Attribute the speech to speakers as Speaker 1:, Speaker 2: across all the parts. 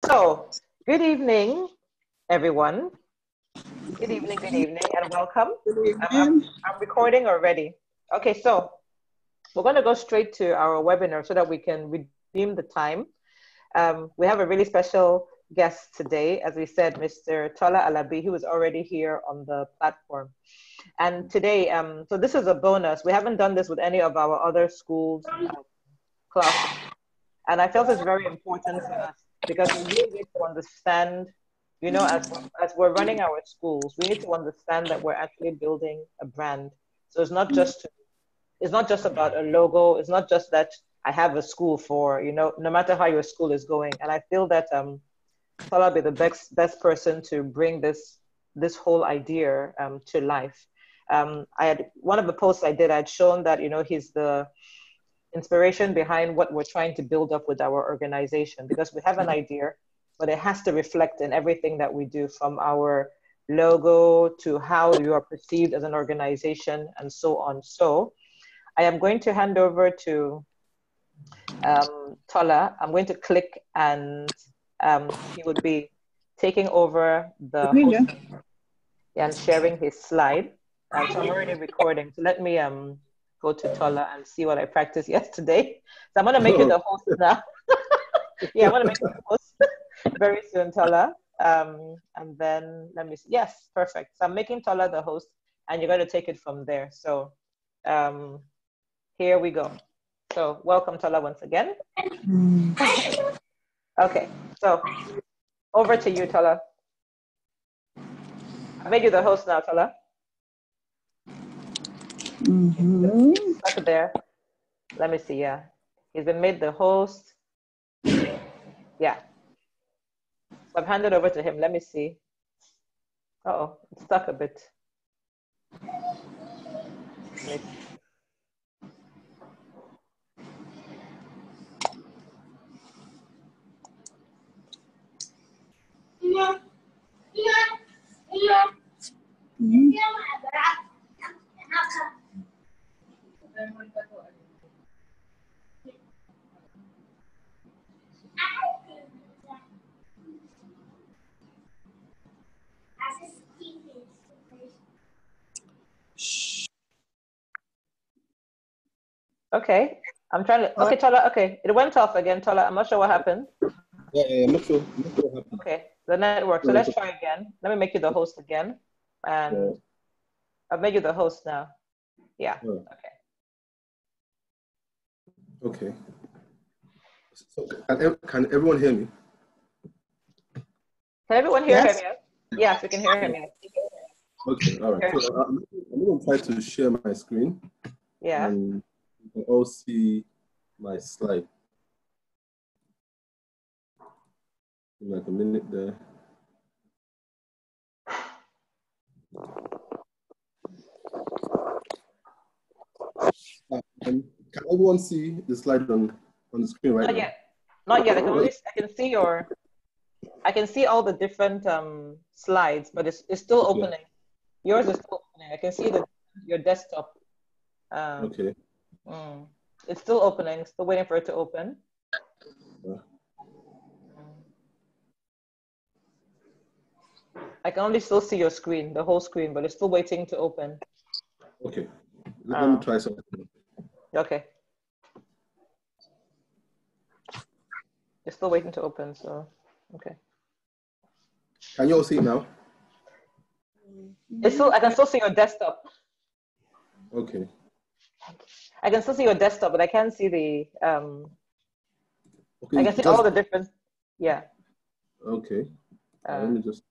Speaker 1: So, good evening, everyone. Good evening, and welcome. I'm recording already. Okay, so we're going to go straight to our webinar so that we can redeem the time. We have a really special guest today, as we said, Mr. Tola Alabi, who is already here on the platform. And today, so this is a bonus. We haven't done this with any of our other schools classes. And I felt it's very important for us because we really need to understand, you know, as we're running our schools, we need to understand that we're actually building a brand. So it's not just about a logo. It's not just that I have a school for, you know, no matter how your school is going. And I feel that Tola be the best person to bring this whole idea to life. One of the posts I did, I'd shown that, you know, he's the inspiration behind what we're trying to build up with our organization, because we have an idea, but it has to reflect in everything that we do, from our logo to how you are perceived as an organization and so on. So I am going to hand over to Tola. I'm going to click and he would be taking over the host and sharing his slide. So I'm already recording. So let me go to Tola and see what I practiced yesterday. So I'm going to make you the host now. Yeah, I'm going to make you the host very soon, Tola. And then let me see. Yes, perfect. So I'm making Tola the host, and you're going to take it from there. So here we go. So welcome, Tola, once again. Okay, so over to you, Tola. I made you the host now, Tola. Stuck there. Let me see. Yeah, he's been made the host. Yeah. So I've handed over to him. Let me see. Uh-oh, it's stuck a bit. Okay, I'm trying to. Okay, Tola. Okay, it went off again, Tola. I'm not sure what happened.
Speaker 2: Yeah, I'm not sure what happened.
Speaker 1: Okay, the network. So let's try again. Let me make you the host again, and I've made you the host now. Yeah. Okay.
Speaker 2: Okay. So can everyone hear me?
Speaker 1: Can everyone hear him? Yes, we can hear him. Yes.
Speaker 2: Okay. All right. So I'm going to try to share my screen.
Speaker 1: Yeah.
Speaker 2: And you can all see my slide. Like a minute there. Can everyone see the slide on the screen right now?
Speaker 1: Not yet. I can see all the different slides, but it's still opening. Yours is still opening. I can see your desktop.
Speaker 2: Okay.
Speaker 1: It's still opening. Still waiting for it to open. I can only still see your screen, the whole screen, but it's still waiting to open.
Speaker 2: Okay. Let me try something.
Speaker 1: Okay. It's still waiting to open, so okay.
Speaker 2: Can you all see it now?
Speaker 1: I can still see your desktop.
Speaker 2: Okay.
Speaker 1: I can still see your desktop, but I can't see the
Speaker 2: okay,
Speaker 1: I can see all the different. Yeah.
Speaker 2: Okay. Let me just.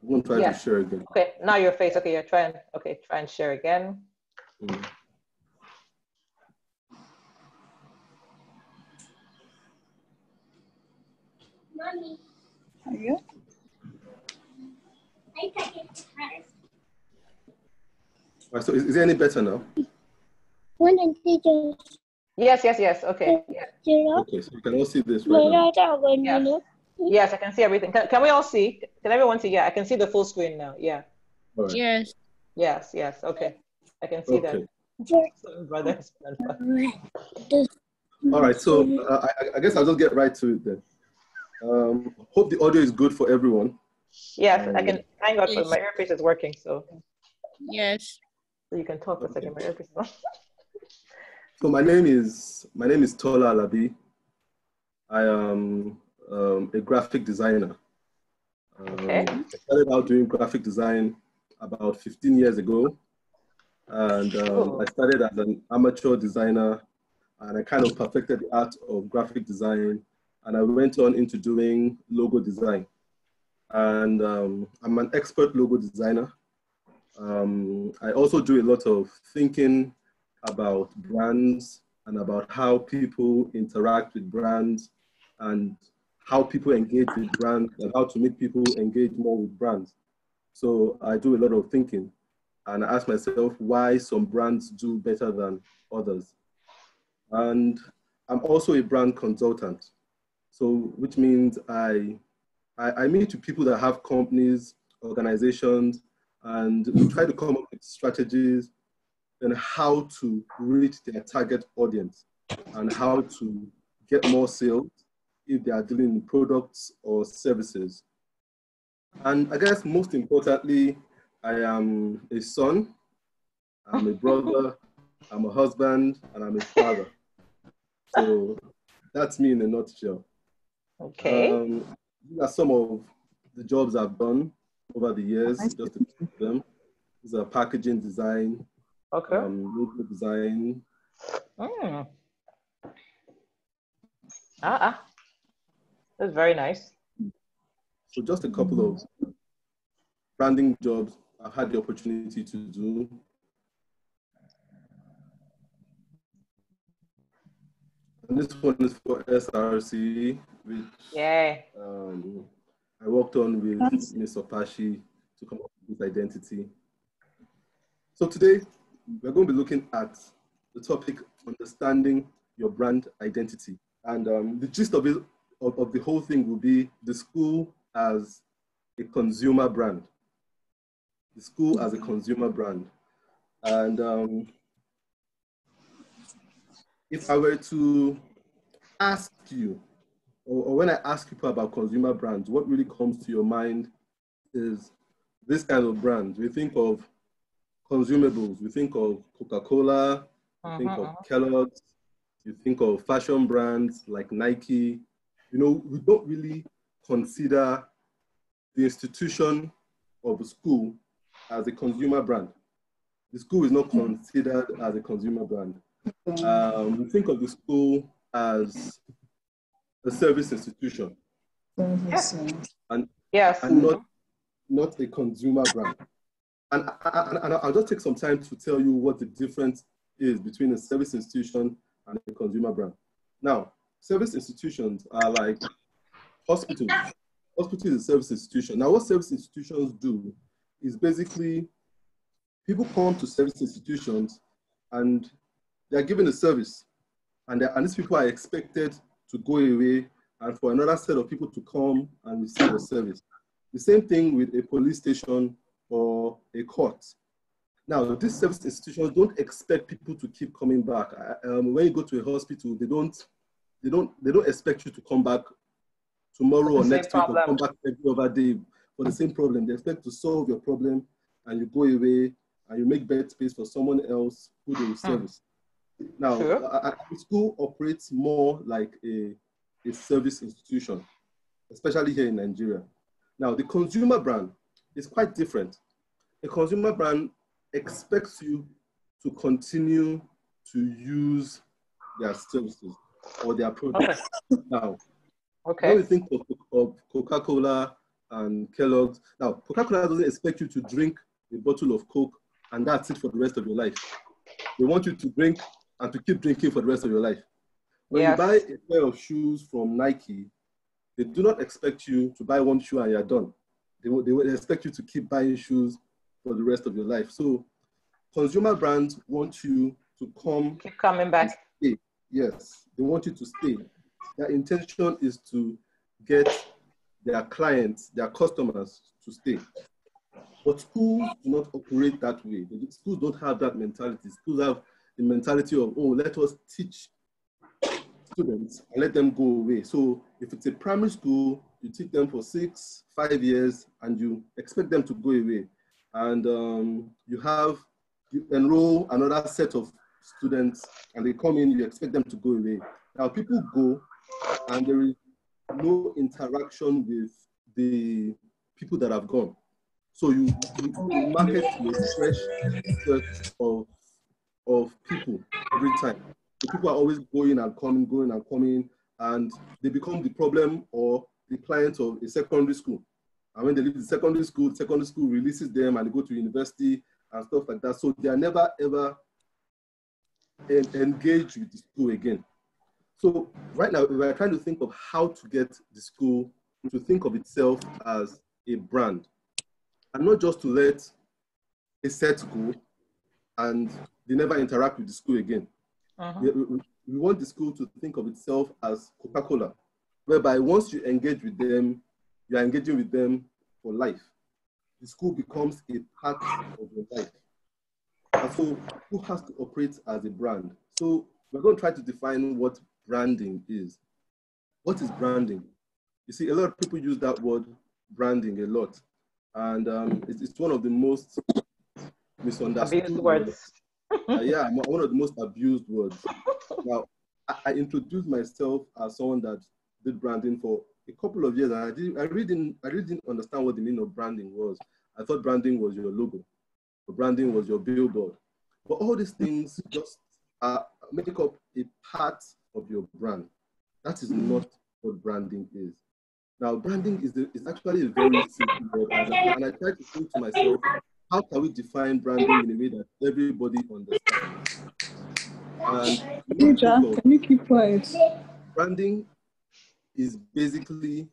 Speaker 2: I'm going to try to share again.
Speaker 1: Okay, now your face. Okay, try and share again.
Speaker 3: Mommy. Are you?
Speaker 2: Right, so is it any better now?
Speaker 1: Yes. Okay. Yeah.
Speaker 2: Okay, so you can all see this right now.
Speaker 1: Yes, I can see everything. Can we all see? Can everyone see? Yeah, I can see the full screen now. Yeah.
Speaker 2: All right.
Speaker 1: Yes. Okay. I can see that.
Speaker 2: All right, so I guess I'll just get right to it then. Hope the audio is good for everyone.
Speaker 1: Yes, I can. Thank God, but my earpiece is working, so.
Speaker 3: Yes.
Speaker 1: So you can talk for a second. My earpiece is on.
Speaker 2: So my name is Tola Alabi. I am a graphic designer.
Speaker 1: Okay.
Speaker 2: I started out doing graphic design about 15 years ago. And I started as an amateur designer, and I kind of perfected the art of graphic design. And I went on into doing logo design. And I'm an expert logo designer. I also do a lot of thinking about brands and about how people interact with brands and how people engage with brands and how to make people engage more with brands. So I do a lot of thinking, and I ask myself why some brands do better than others. And I'm also a brand consultant. So which means I meet with people that have companies, organizations, and we try to come up with strategies and how to reach their target audience and how to get more sales if they are dealing in products or services. And I guess most importantly, I am a son, I'm a brother, I'm a husband, and I'm a father. So that's me in a nutshell.
Speaker 1: Okay.
Speaker 2: These are some of the jobs I've done over the years, just to pick them. These are packaging design, logo design.
Speaker 1: That's very nice.
Speaker 2: So just a couple of branding jobs I've had the opportunity to do. And this one is for SRC, which I worked on with Ms. Opashi to come up with this identity. So today, we're going to be looking at the topic, understanding your brand identity. And the gist of it, of the whole thing will be the school as a consumer brand. The school as a consumer brand. And if I were to ask you, or when I ask people about consumer brands, what really comes to your mind is this kind of brand. We think of consumables, we think of Coca-Cola, we think of Kellogg, you think of fashion brands like Nike. You know, we don't really consider the institution of a school as a consumer brand. The school is not considered as a consumer brand. We think of the school as a service institution, and not a consumer brand. And I'll just take some time to tell you what the difference is between a service institution and a consumer brand. Now, service institutions are like hospitals. Hospital is a service institution. Now, what service institutions do is basically people come to service institutions and they're given a service, and these people are expected to go away and for another set of people to come and receive a service. The same thing with a police station or a court. Now, these service institutions don't expect people to keep coming back. When you go to a hospital, they don't expect you to come back tomorrow or next week or come back every other day for the same problem. They expect to solve your problem and you go away and you make bed space for someone else who they will service. Now, the school operates more like a service institution, especially here in Nigeria. Now, the consumer brand is quite different. A consumer brand expects you to continue to use their services or their products. Now, when we think of Coca-Cola and Kellogg's, now, Coca-Cola doesn't expect you to drink a bottle of Coke and that's it for the rest of your life. They want you to drink and to keep drinking for the rest of your life. When you buy a pair of shoes from Nike, they do not expect you to buy one shoe and you're done. They will expect you to keep buying shoes for the rest of your life. So consumer brands want you to keep coming back. Stay. Yes, they want you to stay. Their intention is to get their clients, their customers to stay. But schools do not operate that way. Schools don't have that mentality. Schools have the mentality of, oh, let us teach students and let them go away. So if it's a primary school, you teach them for 6, 5 years, and you expect them to go away. And you enroll another set of students, and they come in, you expect them to go away. Now people go, and there is no interaction with the people that have gone. So you market to a fresh set of people every time. The people are always going and coming, and they become the problem or the client of a secondary school. And when they leave the secondary school releases them and they go to university and stuff like that. So they are never ever engaged with the school again. So right now we're trying to think of how to get the school to think of itself as a brand, and not just to let a set go and they never interact with the school again. We want the school to think of itself as Coca-Cola, whereby once you engage with them, you are engaging with them for life. The school becomes a part of your life. And so who has to operate as a brand? So we're going to try to define what branding is. What is branding? You see, a lot of people use that word branding a lot. And it's one of the most misunderstood words. Yeah, one of the most abused words. Now, I introduced myself as someone that did branding for a couple of years, and I really didn't understand what the meaning of branding was. I thought branding was your logo, or branding was your billboard. But all these things just make up a part of your brand. That is not what branding is. Now, branding is actually a very simple word, and I try to think to myself, how can we define branding in a way that everybody understands? And
Speaker 3: can you keep quiet?
Speaker 2: Branding is basically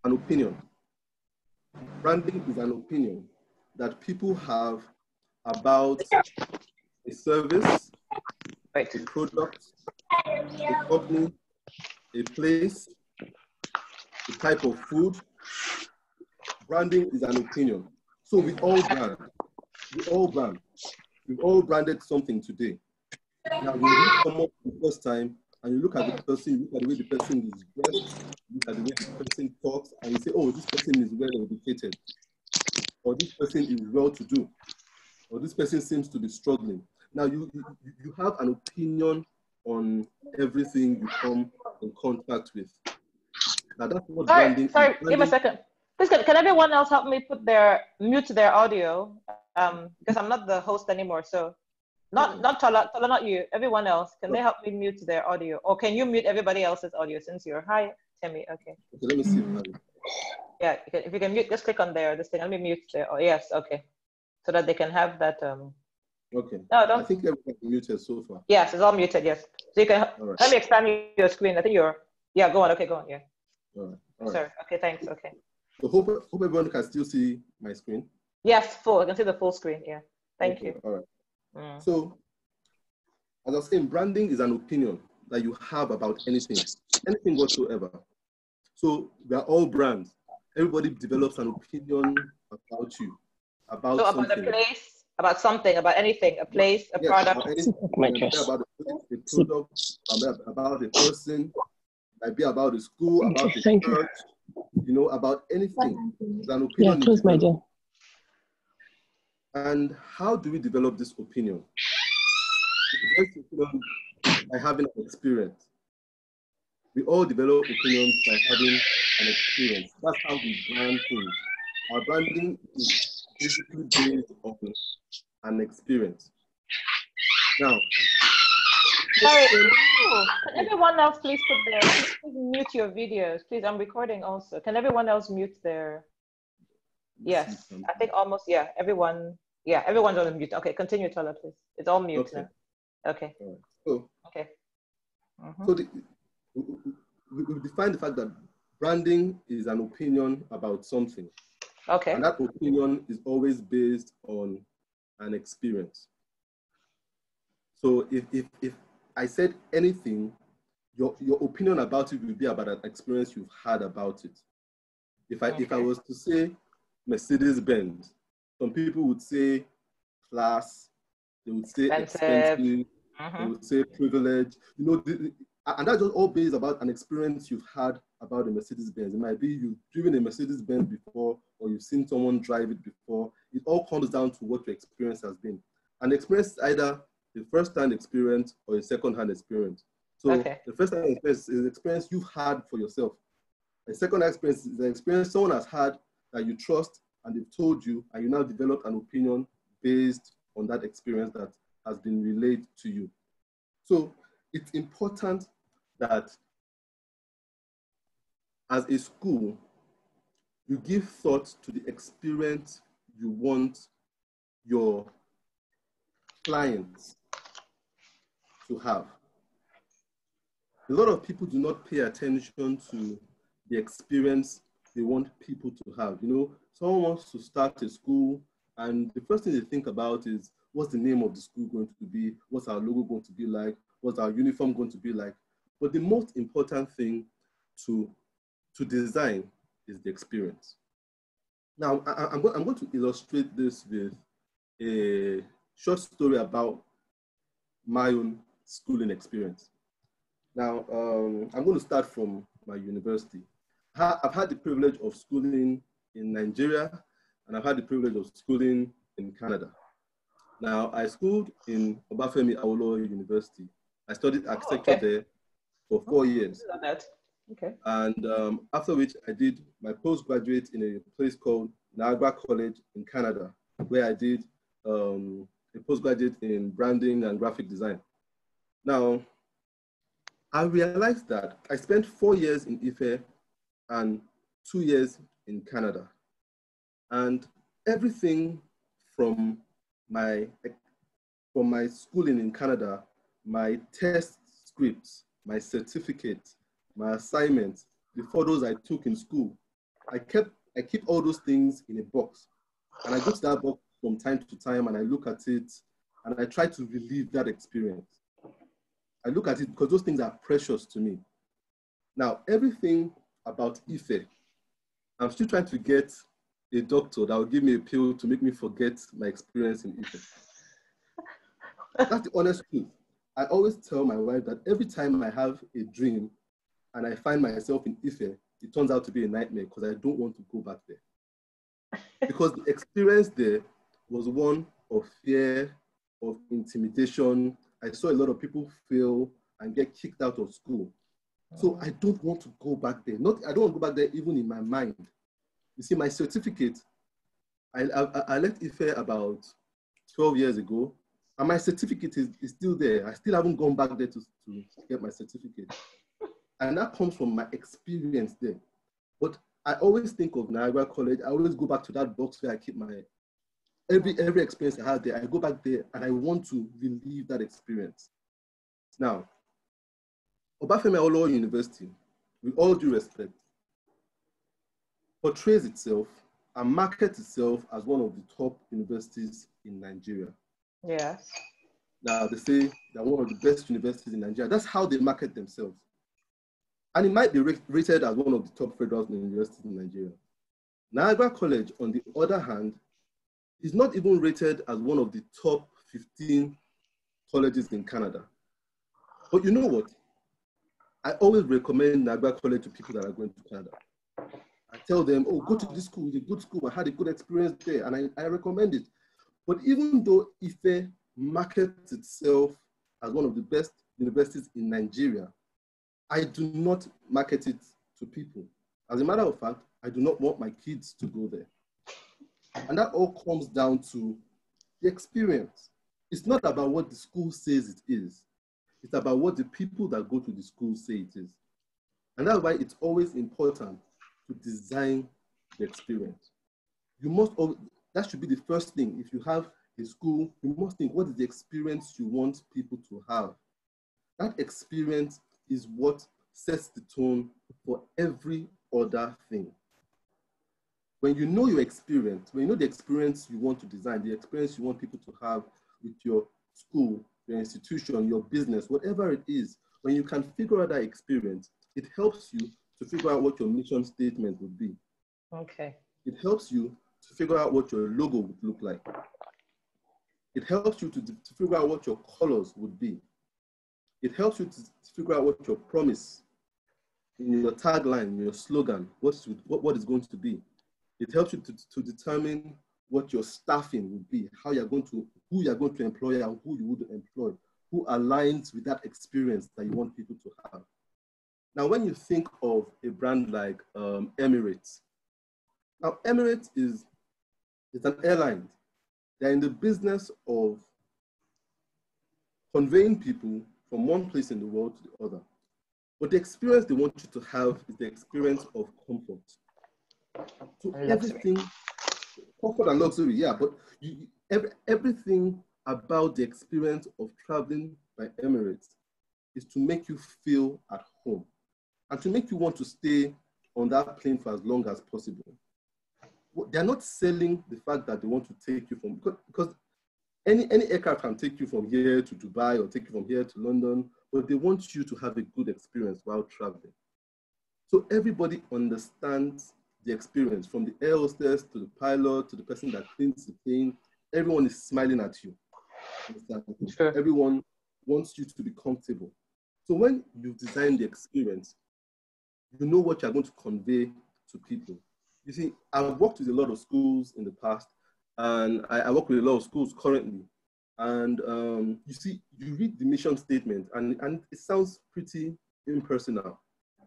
Speaker 2: an opinion. Branding is an opinion that people have about a service, a product, a company, a place, a type of food. Branding is an opinion. So we all brand. We've all branded something today. Now, when you come up the first time and you look at the person, you look at the way the person is dressed, you look at the way the person talks, and you say, oh, this person is well educated, or this person is well to do, or this person seems to be struggling. Now, you have an opinion on everything you come in contact with. Now, that's what branding is.
Speaker 1: Sorry, give me a second. Please, can everyone else help me mute their audio? Because I'm not the host anymore, so not Tola, not you, everyone else. Can they help me mute their audio? Or can you mute everybody else's audio since you're, hi, Timmy, okay.
Speaker 2: Let me see.
Speaker 1: Yeah, if you can mute, just click on this thing, let me mute there. Oh, yes, okay. So that they can have that.
Speaker 2: Okay.
Speaker 1: No, don't.
Speaker 2: I think everything's muted so far.
Speaker 1: Yes, it's all muted, yes. So you can, let me expand your screen. I think yeah, go on, okay, go on, yeah.
Speaker 2: All right.
Speaker 1: Sorry, okay, thanks, okay.
Speaker 2: So hope everyone can still see my screen.
Speaker 1: Yes, full, I can see the full screen, yeah. Thank you.
Speaker 2: All right. So, as I was saying, branding is an opinion that you have about anything whatsoever. So we are all brands. Everybody develops an opinion about you, about something.
Speaker 1: About a place, about something, about anything, a place, a product.
Speaker 2: About anything. About a product, about a person, might be about a school, about a church, about anything. It's an opinion.
Speaker 3: Yeah, close my door.
Speaker 2: And how do we develop this opinion? By having an experience. We all develop opinions by having an experience. That's how we brand things. Our branding is basically based on an experience. Now,
Speaker 1: sorry, can everyone else please please mute your videos, please? I'm recording also. Can everyone else mute their? Yes, I think almost, yeah, everyone's on mute. Okay, continue, Tola, please. It's all mute now. Okay.
Speaker 2: All right. So,
Speaker 1: okay.
Speaker 2: So we define the fact that branding is an opinion about something.
Speaker 1: Okay.
Speaker 2: And that opinion is always based on an experience. So if I said anything, your opinion about it will be about an experience you've had about it. If I was to say Mercedes-Benz, some people would say class, they would say expensive, they would say privilege. You know, and that's just all based about an experience you've had about a Mercedes-Benz. It might be you've driven a Mercedes-Benz before, or you've seen someone drive it before. It all comes down to what your experience has been. And the experience is either a first-hand experience or a second-hand experience. So the first-hand experience is the experience you've had for yourself. The second-hand experience is the experience someone has had that you trust and they've told you, and you now develop an opinion based on that experience that has been relayed to you. So it's important that as a school, you give thought to the experience you want your clients to have. A lot of people do not pay attention to the experience they want people to have. You know, someone wants to start a school, and the first thing they think about is, what's the name of the school going to be? What's our logo going to be like? What's our uniform going to be like? But the most important thing to design is the experience. Now, I'm going to illustrate this with a short story about my own schooling experience. Now, I'm going to start from my university. I've had the privilege of schooling in Nigeria, and I've had the privilege of schooling in Canada. Now, I schooled in Obafemi Awolowo University. I studied architecture there for 4 years. And after which I did my postgraduate in a place called Niagara College in Canada, where I did a postgraduate in branding and graphic design. Now, I realized that I spent 4 years in Ife and 2 years in Canada. And everything from my schooling in Canada, my test scripts, my certificates, my assignments, the photos I took in school, I keep all those things in a box. And I go to that box from time to time and I look at it and I try to relive that experience. I look at it because those things are precious to me. Now, everything about Ife, I'm still trying to get a doctor that will give me a pill to make me forget my experience in Ife. That's the honest truth. I always tell my wife that every time I have a dream and I find myself in Ife, it turns out to be a nightmare because I don't want to go back there. Because the experience there was one of fear, of intimidation. I saw a lot of people fail and get kicked out of school. So I don't want to go back there. I don't want to go back there even in my mind. You see, my certificate, I left Ife about 12 years ago, and my certificate is still there. I still haven't gone back there to get my certificate. And that comes from my experience there. But I always think of Niagara College. I always go back to that box where I keep my, every experience I had there, I go back there and I want to relive that experience. Now, Obafemi Awolowo University, with all due respect, portrays itself and markets itself as one of the top universities in Nigeria.
Speaker 1: Yes.
Speaker 2: Now, they say they're one of the best universities in Nigeria. That's how they market themselves. And it might be rated as one of the top federal universities in Nigeria. Niagara College, on the other hand, is not even rated as one of the top 15 colleges in Canada. But you know what? I always recommend Niagara College to people that are going to Canada. I tell them, oh, go to this school, it's a good school. I had a good experience there, and I recommend it. But even though Ife markets itself as one of the best universities in Nigeria, I do not market it to people. As a matter of fact, I do not want my kids to go there. And that all comes down to the experience. It's not about what the school says it is. It's about what the people that go to the school say it is. And that's why it's always important to design the experience. You must always, that should be the first thing. If you have a school, you must think, what is the experience you want people to have? That experience is what sets the tone for every other thing. When you know your experience, when you know the experience you want to design, the experience you want people to have with your school, your institution, your business, whatever it is, when you can figure out that experience, it helps you to figure out what your mission statement would be.
Speaker 1: Okay.
Speaker 2: It helps you to figure out what your logo would look like. It helps you to figure out what your colors would be. It helps you to figure out what your promise in your tagline, your slogan, what is going to be. It helps you to determine what your staffing would be, who you're going to employ and who you would employ, who aligns with that experience that you want people to have. Now, when you think of a brand like Emirates, now Emirates is an airline. They're in the business of conveying people from one place in the world to the other. But the experience they want you to have is the experience of comfort. So everything, comfort and luxury, yeah, but everything about the experience of traveling by Emirates is to make you feel at home and to make you want to stay on that plane for as long as possible. They're not selling the fact that they want to take you from, because any aircraft can take you from here to Dubai or take you from here to London, but they want you to have a good experience while traveling. So everybody understands the experience, from the air hostess to the pilot to the person that cleans the plane. Everyone is smiling at you. Sure. Everyone wants you to be comfortable. So when you design the experience, you know what you're going to convey to people. You see, I've worked with a lot of schools in the past, and I work with a lot of schools currently. And you see, you read the mission statement, and it sounds pretty impersonal.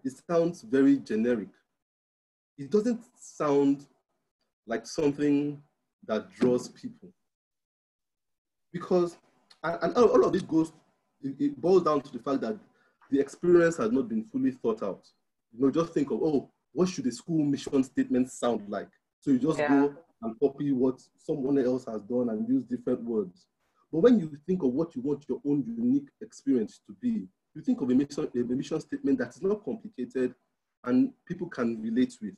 Speaker 2: It sounds very generic. It doesn't sound like something that draws people. Because, and all of it it boils down to the fact that the experience has not been fully thought out. You know, just think of, oh, what should a school mission statement sound like? So you just go and copy what someone else has done and use different words. But when you think of what you want your own unique experience to be, you think of a mission statement that is not complicated and people can relate with.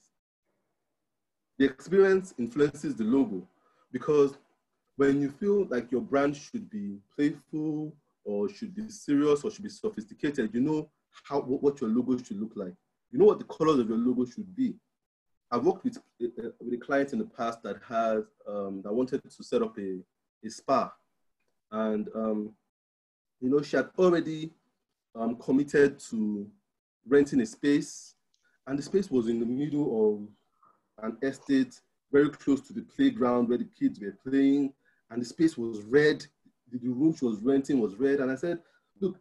Speaker 2: The experience influences the logo, because when you feel like your brand should be playful or should be serious or should be sophisticated, you know what your logo should look like. You know what the colors of your logo should be. I've worked with a client in the past that wanted to set up a spa, and you know, she had already committed to renting a space, and the space was in the middle of an estate, very close to the playground where the kids were playing, and the space was red. The room she was renting was red, and I said, look,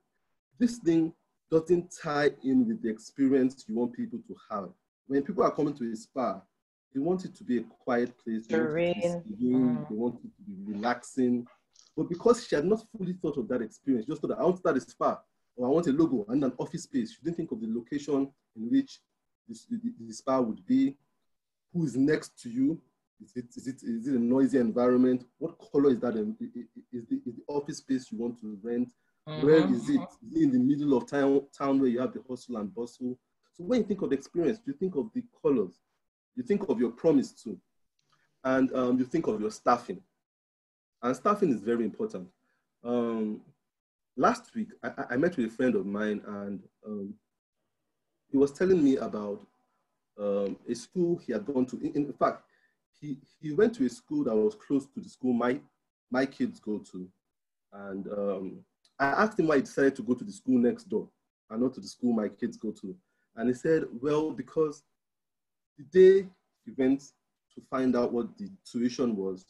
Speaker 2: this thing doesn't tie in with the experience you want people to have. When people are coming to a spa, they want it to be a quiet place. They want it to be serene, they want it to be relaxing. But because she had not fully thought of that experience, just thought that I want to start a spa, or I want a logo and an office space. She didn't think of the location in which the spa would be, who is next to you. Is it a noisy environment? What color is that? Is the office space you want to rent? Where is it? Is it in the middle of town where you have the hustle and bustle? So when you think of the experience, you think of the colors, you think of your promise too, and you think of your staffing. And staffing is very important. Last week, I met with a friend of mine, and he was telling me about a school he had gone to. In fact, he went to a school that was close to the school my kids go to. And I asked him why he decided to go to the school next door and not to the school my kids go to. And he said, well, because the day he went to find out what the tuition was,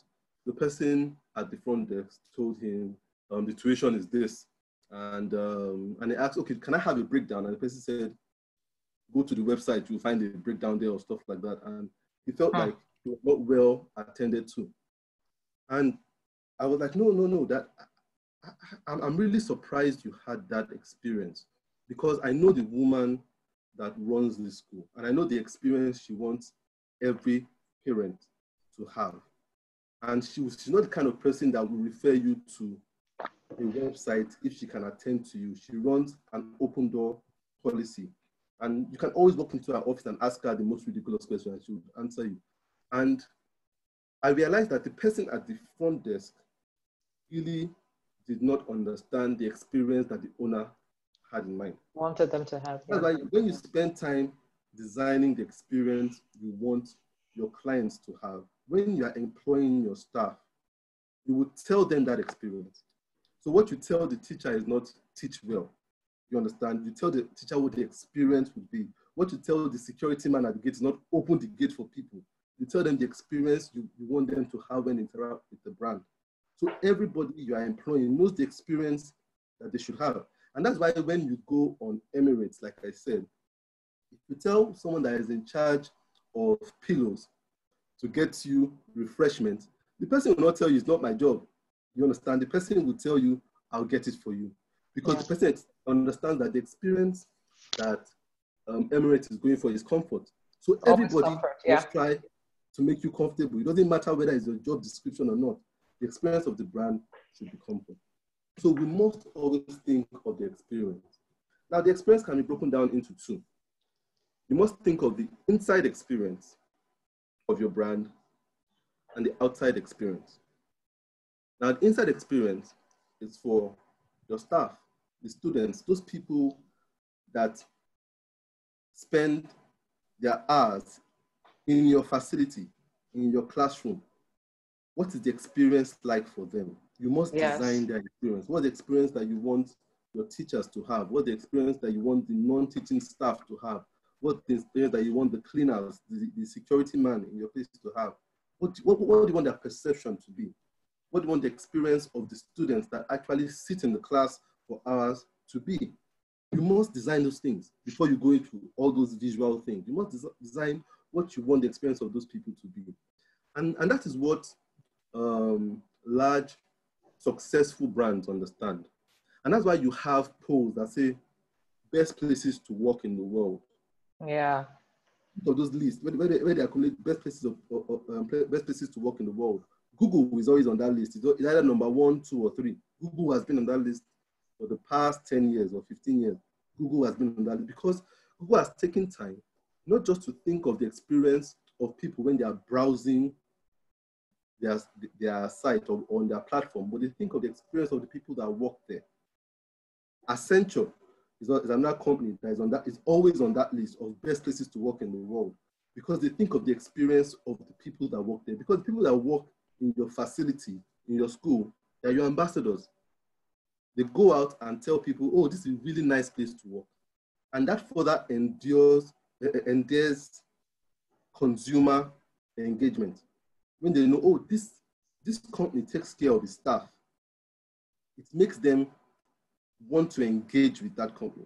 Speaker 2: the person at the front desk told him, the tuition is this. And he asked, okay, can I have a breakdown? And the person said, go to the website, you'll find a breakdown there or stuff like that. And he felt like he was not well attended to. And I was like, no, that I'm really surprised you had that experience, because I know the woman that runs the school, and I know the experience she wants every parent to have. And she's not the kind of person that will refer you to a website if she can attend to you. She runs an open door policy. And you can always walk into her office and ask her the most ridiculous question, and she will answer you. And I realized that the person at the front desk really did not understand the experience that the owner had in mind.
Speaker 1: Wanted them to have. Yeah.
Speaker 2: That's why when you spend time designing the experience you want your clients to have, when you are employing your staff, you would tell them that experience. So what you tell the teacher is not teach well. You understand? You tell the teacher what the experience would be. What you tell the security man at the gate is not open the gate for people. You tell them the experience you want them to have when interact with the brand. So everybody you are employing knows the experience that they should have. And that's why when you go on Emirates, like I said, if you tell someone that is in charge of pillows to get you refreshment, the person will not tell you it's not my job. You understand? The person will tell you, I'll get it for you. Because the person understands that the experience that Emirates is going for is comfort. So everybody must try to make you comfortable. It doesn't matter whether it's your job description or not. The experience of the brand should be comfort. So we must always think of the experience. Now, the experience can be broken down into two. You must think of the inside experience of your brand and the outside experience. Now, the inside experience is for your staff, the students, those people that spend their hours in your facility, in your classroom. What is the experience like for them? You must design their experience. What's the experience that you want your teachers to have? What's the experience that you want the non-teaching staff to have? What's the experience that you want the cleaners, the security man in your place to have? What do you want their perception to be? What do you want the experience of the students that actually sit in the class for hours to be? You must design those things before you go into all those visual things. You must design what you want the experience of those people to be. And that is what large, successful brands understand. And that's why you have polls that say best places to work in the world.
Speaker 1: Yeah.
Speaker 2: Of those lists, where they accumulate best places best places to work in the world, Google is always on that list. It's either number 1, 2, or 3. Google has been on that list for the past 10 years or 15 years. Google has been on that list because Google has taken time not just to think of the experience of people when they are browsing their site or on their platform, but they think of the experience of the people that work there. Accenture is another company that is always on that list of best places to work in the world because they think of the experience of the people that work there. Because the people that work in your facility, in your school, they're your ambassadors. They go out and tell people, oh, this is a really nice place to work. And that further endears consumer engagement. When they know, oh, this company takes care of its staff, it makes them want to engage with that company.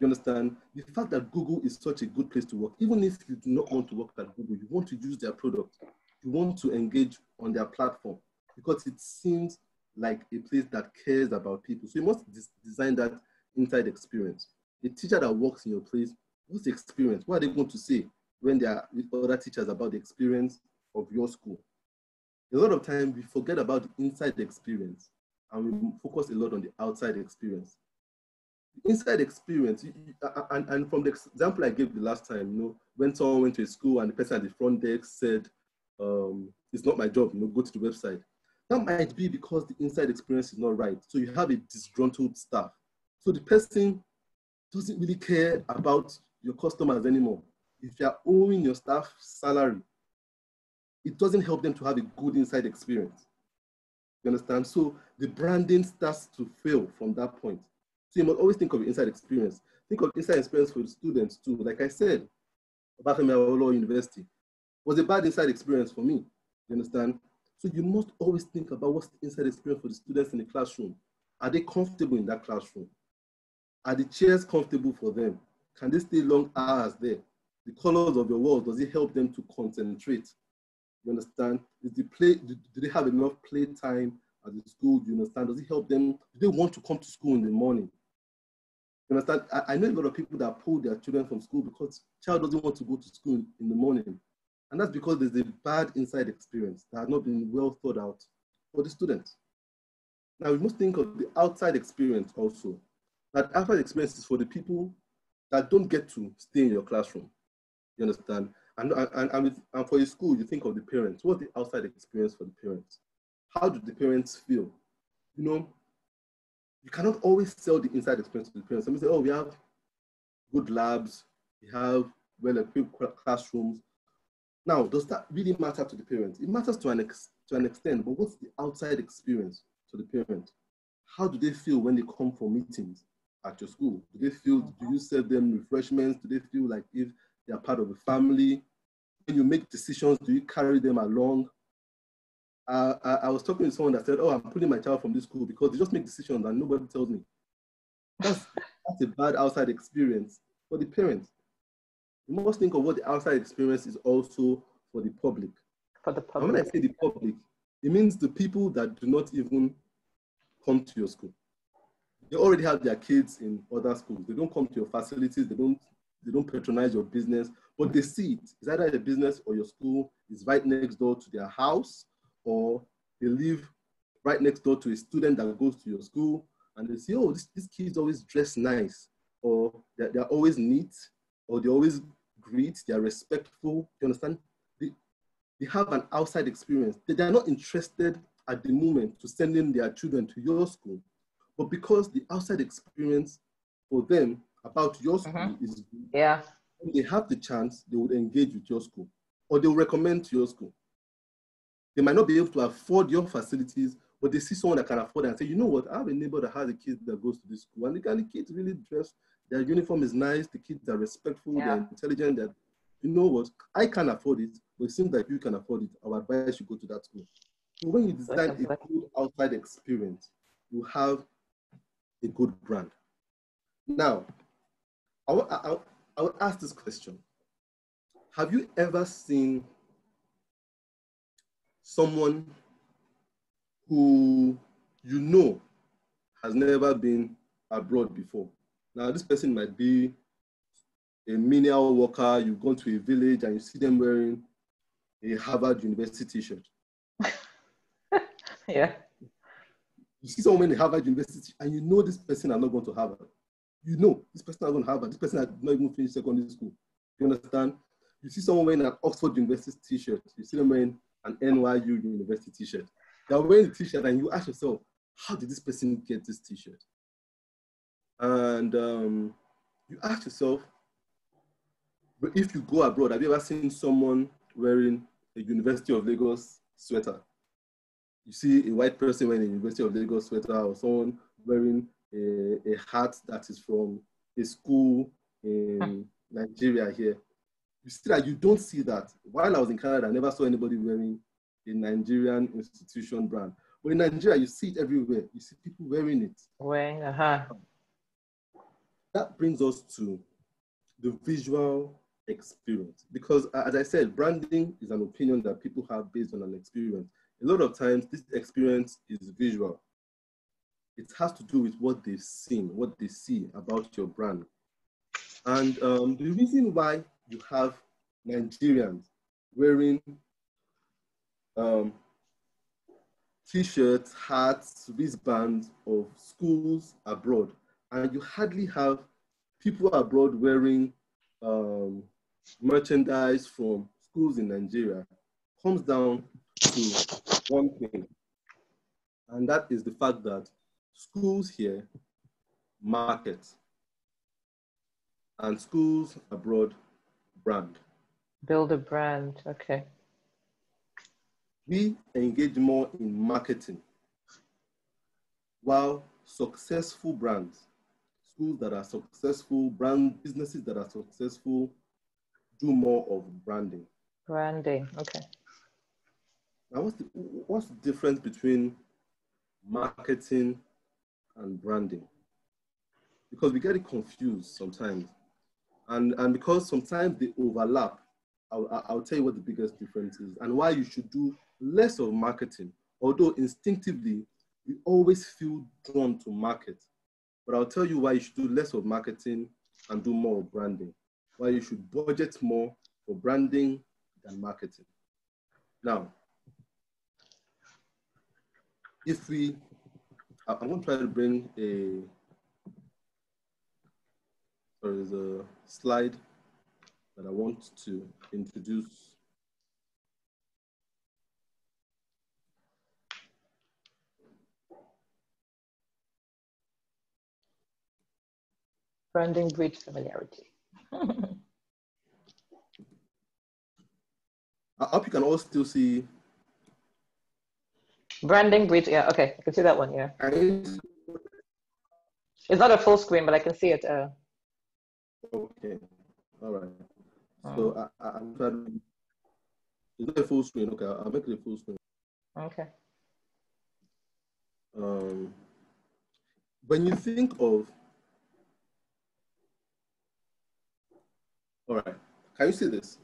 Speaker 2: You understand? The fact that Google is such a good place to work, even if you do not want to work at Google, you want to use their product, you want to engage on their platform because it seems like a place that cares about people. So you must design that inside experience. The teacher that works in your place, what's the experience? What are they going to say when they are with other teachers about the experience of your school? A lot of time we forget about the inside experience and we focus a lot on the outside experience. The inside experience, and from the example I gave the last time, when someone went to a school and the person at the front desk said, it's not my job, go to the website. That might be because the inside experience is not right. So you have a disgruntled staff. So the person doesn't really care about your customers anymore. If you're owing your staff salary, it doesn't help them to have a good inside experience. You understand? So the branding starts to fail from that point. So you must always think of the inside experience. Think of inside experience for the students too. Like I said, about FAMILIARITY University was a bad inside experience for me. You understand? So you must always think about what's the inside experience for the students in the classroom. Are they comfortable in that classroom? Are the chairs comfortable for them? Can they stay long hours there? The colors of your walls, does it help them to concentrate? You understand? Do they have enough play time at the school? Do you understand? Does it help them? Do they want to come to school in the morning? You understand? I know a lot of people that pull their children from school because child doesn't want to go to school in the morning. And that's because there's a bad inside experience that has not been well thought out for the students. Now we must think of the outside experience also. That outside experience is for the people that don't get to stay in your classroom. You understand? And for your school, you think of the parents. What's the outside experience for the parents? How do the parents feel? You cannot always sell the inside experience to the parents. Some say, oh, we have good labs, we have well-equipped classrooms. Now, does that really matter to the parents? It matters to an to an extent, but what's the outside experience to the parent? How do they feel when they come for meetings at your school? Do they feel, do you serve them refreshments? Do they feel like if they are part of the family? When you make decisions, do you carry them along? I was talking to someone that said, oh, I'm putting my child from this school because they just make decisions and nobody tells me. That's a bad outside experience for the parents. You must think of what the outside experience is also for the public.
Speaker 1: For the public.
Speaker 2: And when I say the public, it means the people that do not even come to your school. They already have their kids in other schools. They don't come to your facilities. They don't patronize your business, but they see it. It's either a business or your school is right next door to their house, or they live right next door to a student that goes to your school, and they say, oh, these kids always dress nice, or they're always neat, or they always greet, they're respectful. You understand? They have an outside experience. They're not interested at the moment to sending their children to your school, but because the outside experience for them about your school is good,
Speaker 1: yeah.
Speaker 2: when they have the chance, they would engage with your school, or they'll recommend to your school. They might not be able to afford your facilities, but they see someone that can afford it and say, you know what, I have a neighbor that has a kid that goes to this school, and the kids really dress, their uniform is nice, the kids are respectful, they're intelligent, that, you know what, I can't afford it, but it seems like you can afford it. I would advise you go to that school. So when you design a good outside experience, you have a good brand. Now, I will ask this question. Have you ever seen someone who you know has never been abroad before? Now, this person might be a menial worker. You've gone to a village and you see them wearing a Harvard University t-shirt.
Speaker 1: Yeah. You
Speaker 2: see someone in Harvard University and you know this person are not going to Harvard. You know this person is not going to Harvard. This person has not even finished secondary school. You understand? You see someone wearing an Oxford University t-shirt. You see them wearing an NYU University t-shirt. They're wearing the t-shirt and you ask yourself, how did this person get this t-shirt? And you ask yourself, but if you go abroad, have you ever seen someone wearing a University of Lagos sweater? You see a white person wearing a University of Lagos sweater, or someone wearing a hat that is from a school in Nigeria here. You see that you don't see that. While I was in Canada, I never saw anybody wearing a Nigerian institution brand. But in Nigeria, you see it everywhere. You see people wearing it.
Speaker 1: Wearing,
Speaker 2: That brings us to the visual experience. Because as I said, branding is an opinion that people have based on an experience. A lot of times, this experience is visual. It has to do with what they've seen, what they see about your brand. And the reason why you have Nigerians wearing t-shirts, hats, wristbands of schools abroad, and you hardly have people abroad wearing merchandise from schools in Nigeria, comes down to one thing, and that is the fact that schools here market and schools abroad brand.
Speaker 1: Build a brand, okay.
Speaker 2: We engage more in marketing, while successful brands, schools that are successful, businesses that are successful, do more of branding.
Speaker 1: Branding, okay.
Speaker 2: Now, what's the difference between marketing and branding? Because we get it confused sometimes. And because sometimes they overlap, I'll tell you what the biggest difference is and why you should do less of marketing. Although instinctively, we always feel drawn to market. But I'll tell you why you should do less of marketing and do more of branding. Why you should budget more for branding than marketing. Now, I'm going to try to bring there's a slide that I want to introduce.
Speaker 1: Branding breeds familiarity.
Speaker 2: I hope you can all still see
Speaker 1: Branding breeds, yeah, okay, I can see that one, yeah. It's not a full screen, but I can see it.
Speaker 2: Okay, all right. So I'm trying. It's not a full screen. Okay, I'll make it a full screen.
Speaker 1: Okay.
Speaker 2: When you think of, all right, can you see this?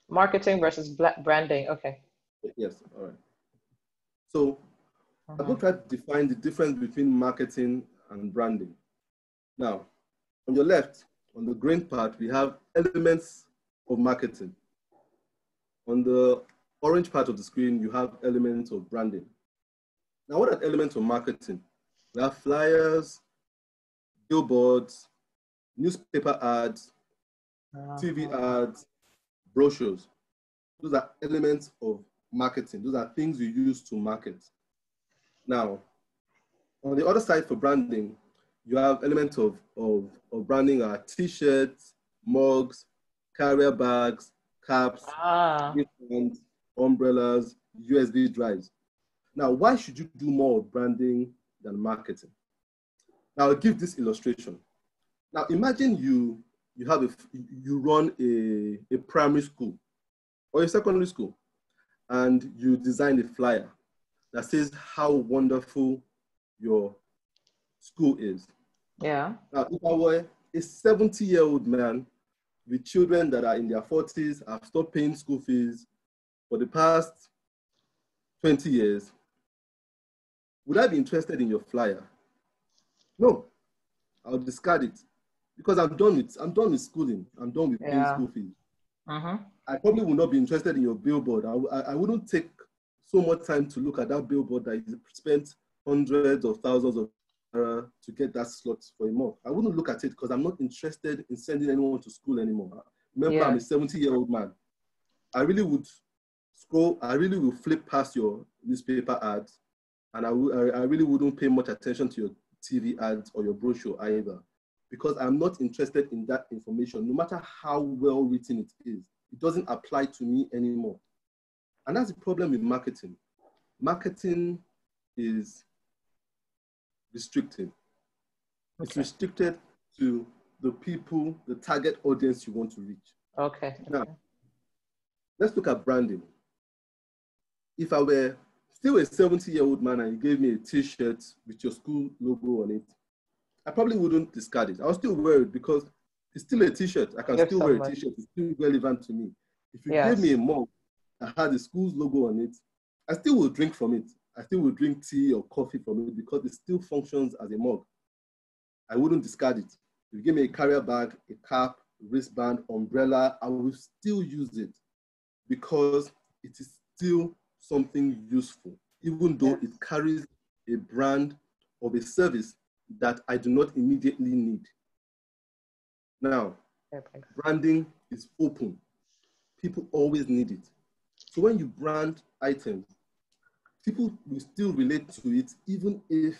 Speaker 1: Marketing versus branding, okay.
Speaker 2: Yes, all right. So I'm going to try to define the difference between marketing and branding. Now, on your left, on the green part, we have elements of marketing. On the orange part of the screen, you have elements of branding. Now, what are elements of marketing? We have flyers, billboards, newspaper ads, TV ads, brochures. Those are elements of marketing. Those are things you use to market. Now, on the other side for branding, you have elements of branding are t-shirts, mugs, carrier bags, caps, wristbands, umbrellas, USB drives. Now, why should you do more branding than marketing? Now, I'll give this illustration. Now, imagine you run a primary school or a secondary school, and you design a flyer that says how wonderful your school is.
Speaker 1: Yeah.
Speaker 2: Now, if I were a 70-year-old man with children that are in their 40s, have stopped paying school fees for the past 20 years, would I be interested in your flyer? No, I'll discard it because I'm done with schooling. I'm done with paying school fees. I probably would not be interested in your billboard. I wouldn't take so much time to look at that billboard that you spent hundreds of thousands of dollars to get that slot for a month. I wouldn't look at it because I'm not interested in sending anyone to school anymore. Remember, I'm a 70-year-old man. I really would scroll. I really will flip past your newspaper ads, and I really wouldn't pay much attention to your TV ads or your brochure either, because I'm not interested in that information, no matter how well written it is. It doesn't apply to me anymore. And that's the problem with marketing. Marketing is restricted. Okay. It's restricted to the people, the target audience you want to reach.
Speaker 1: Okay.
Speaker 2: Now, let's look at branding. If I were still a 70-year-old man and you gave me a t-shirt with your school logo on it, I probably wouldn't discard it. I was still wear it because it's still a t-shirt. I can still wear a t-shirt. It's still relevant to me. If you gave me a mug that had the school's logo on it, I still will drink from it. I still will drink tea or coffee from it because it still functions as a mug. I wouldn't discard it. If you give me a carrier bag, a cap, wristband, umbrella, I will still use it because it is still something useful, even though it carries a brand of a service that I do not immediately need. Now, branding is open. People always need it. So when you brand items, people will still relate to it even if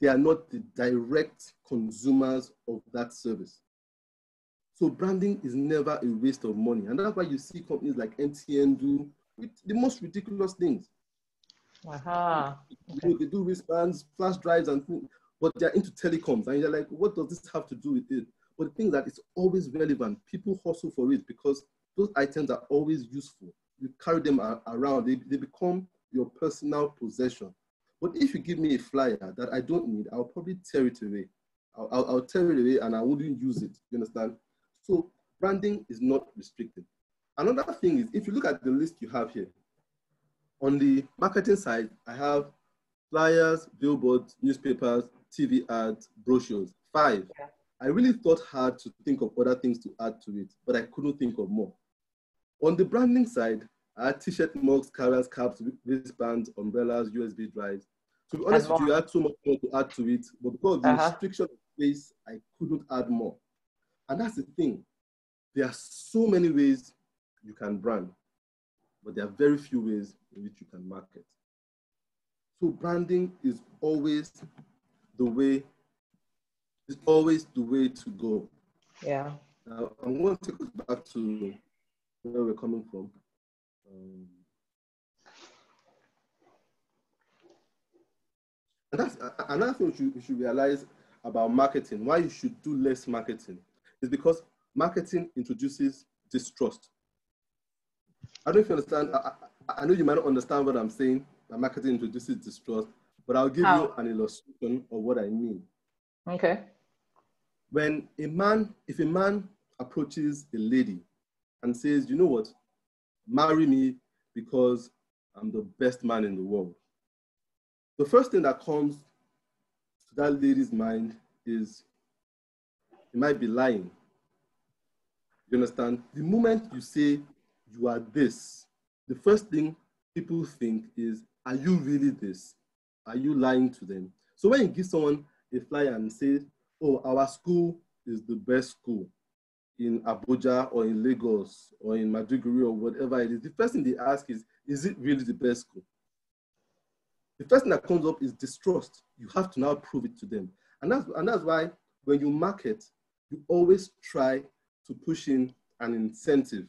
Speaker 2: they are not the direct consumers of that service. So branding is never a waste of money. And that's why you see companies like MTN do with the most ridiculous things. They do wristbands, flash drives, and things, but they're into telecoms. And you're like, what does this have to do with it? But the thing is that it's always relevant. People hustle for it because those items are always useful. You carry them around. They become your personal possession. But if you give me a flyer that I don't need, I'll probably tear it away. I'll tear it away and I wouldn't use it. You understand? So branding is not restricted. Another thing is, if you look at the list you have here, on the marketing side, I have flyers, billboards, newspapers, TV ads, brochures, 5. I really thought hard to think of other things to add to it, but I couldn't think of more. On the branding side, I had t-shirt, mugs, carriers, caps, wristbands, umbrellas, USB drives. To be honest with you, I had so much more to add to it, but because of the restriction of space, I couldn't add more. And that's the thing. There are so many ways you can brand, but there are very few ways in which you can market. So branding is always the way to go.
Speaker 1: Yeah.
Speaker 2: Now, I'm going to take us back to where we're coming from. And that's another thing you should realize about marketing, why you should do less marketing, is because marketing introduces distrust. I don't know if you understand. I know you might not understand what I'm saying, that marketing introduces distrust, but I'll give you an illustration of what I mean.
Speaker 1: Okay.
Speaker 2: If a man approaches a lady and says, you know what, marry me because I'm the best man in the world, the first thing that comes to that lady's mind is, he might be lying. You understand? The moment you say you are this, the first thing people think is, are you really this? Are you lying to them? So when you give someone a flyer and say, oh, our school is the best school in Abuja or in Lagos or in Maiduguri or whatever it is, the first thing they ask is it really the best school? The first thing that comes up is distrust. You have to now prove it to them. And that's why when you market, you always try to push in an incentive.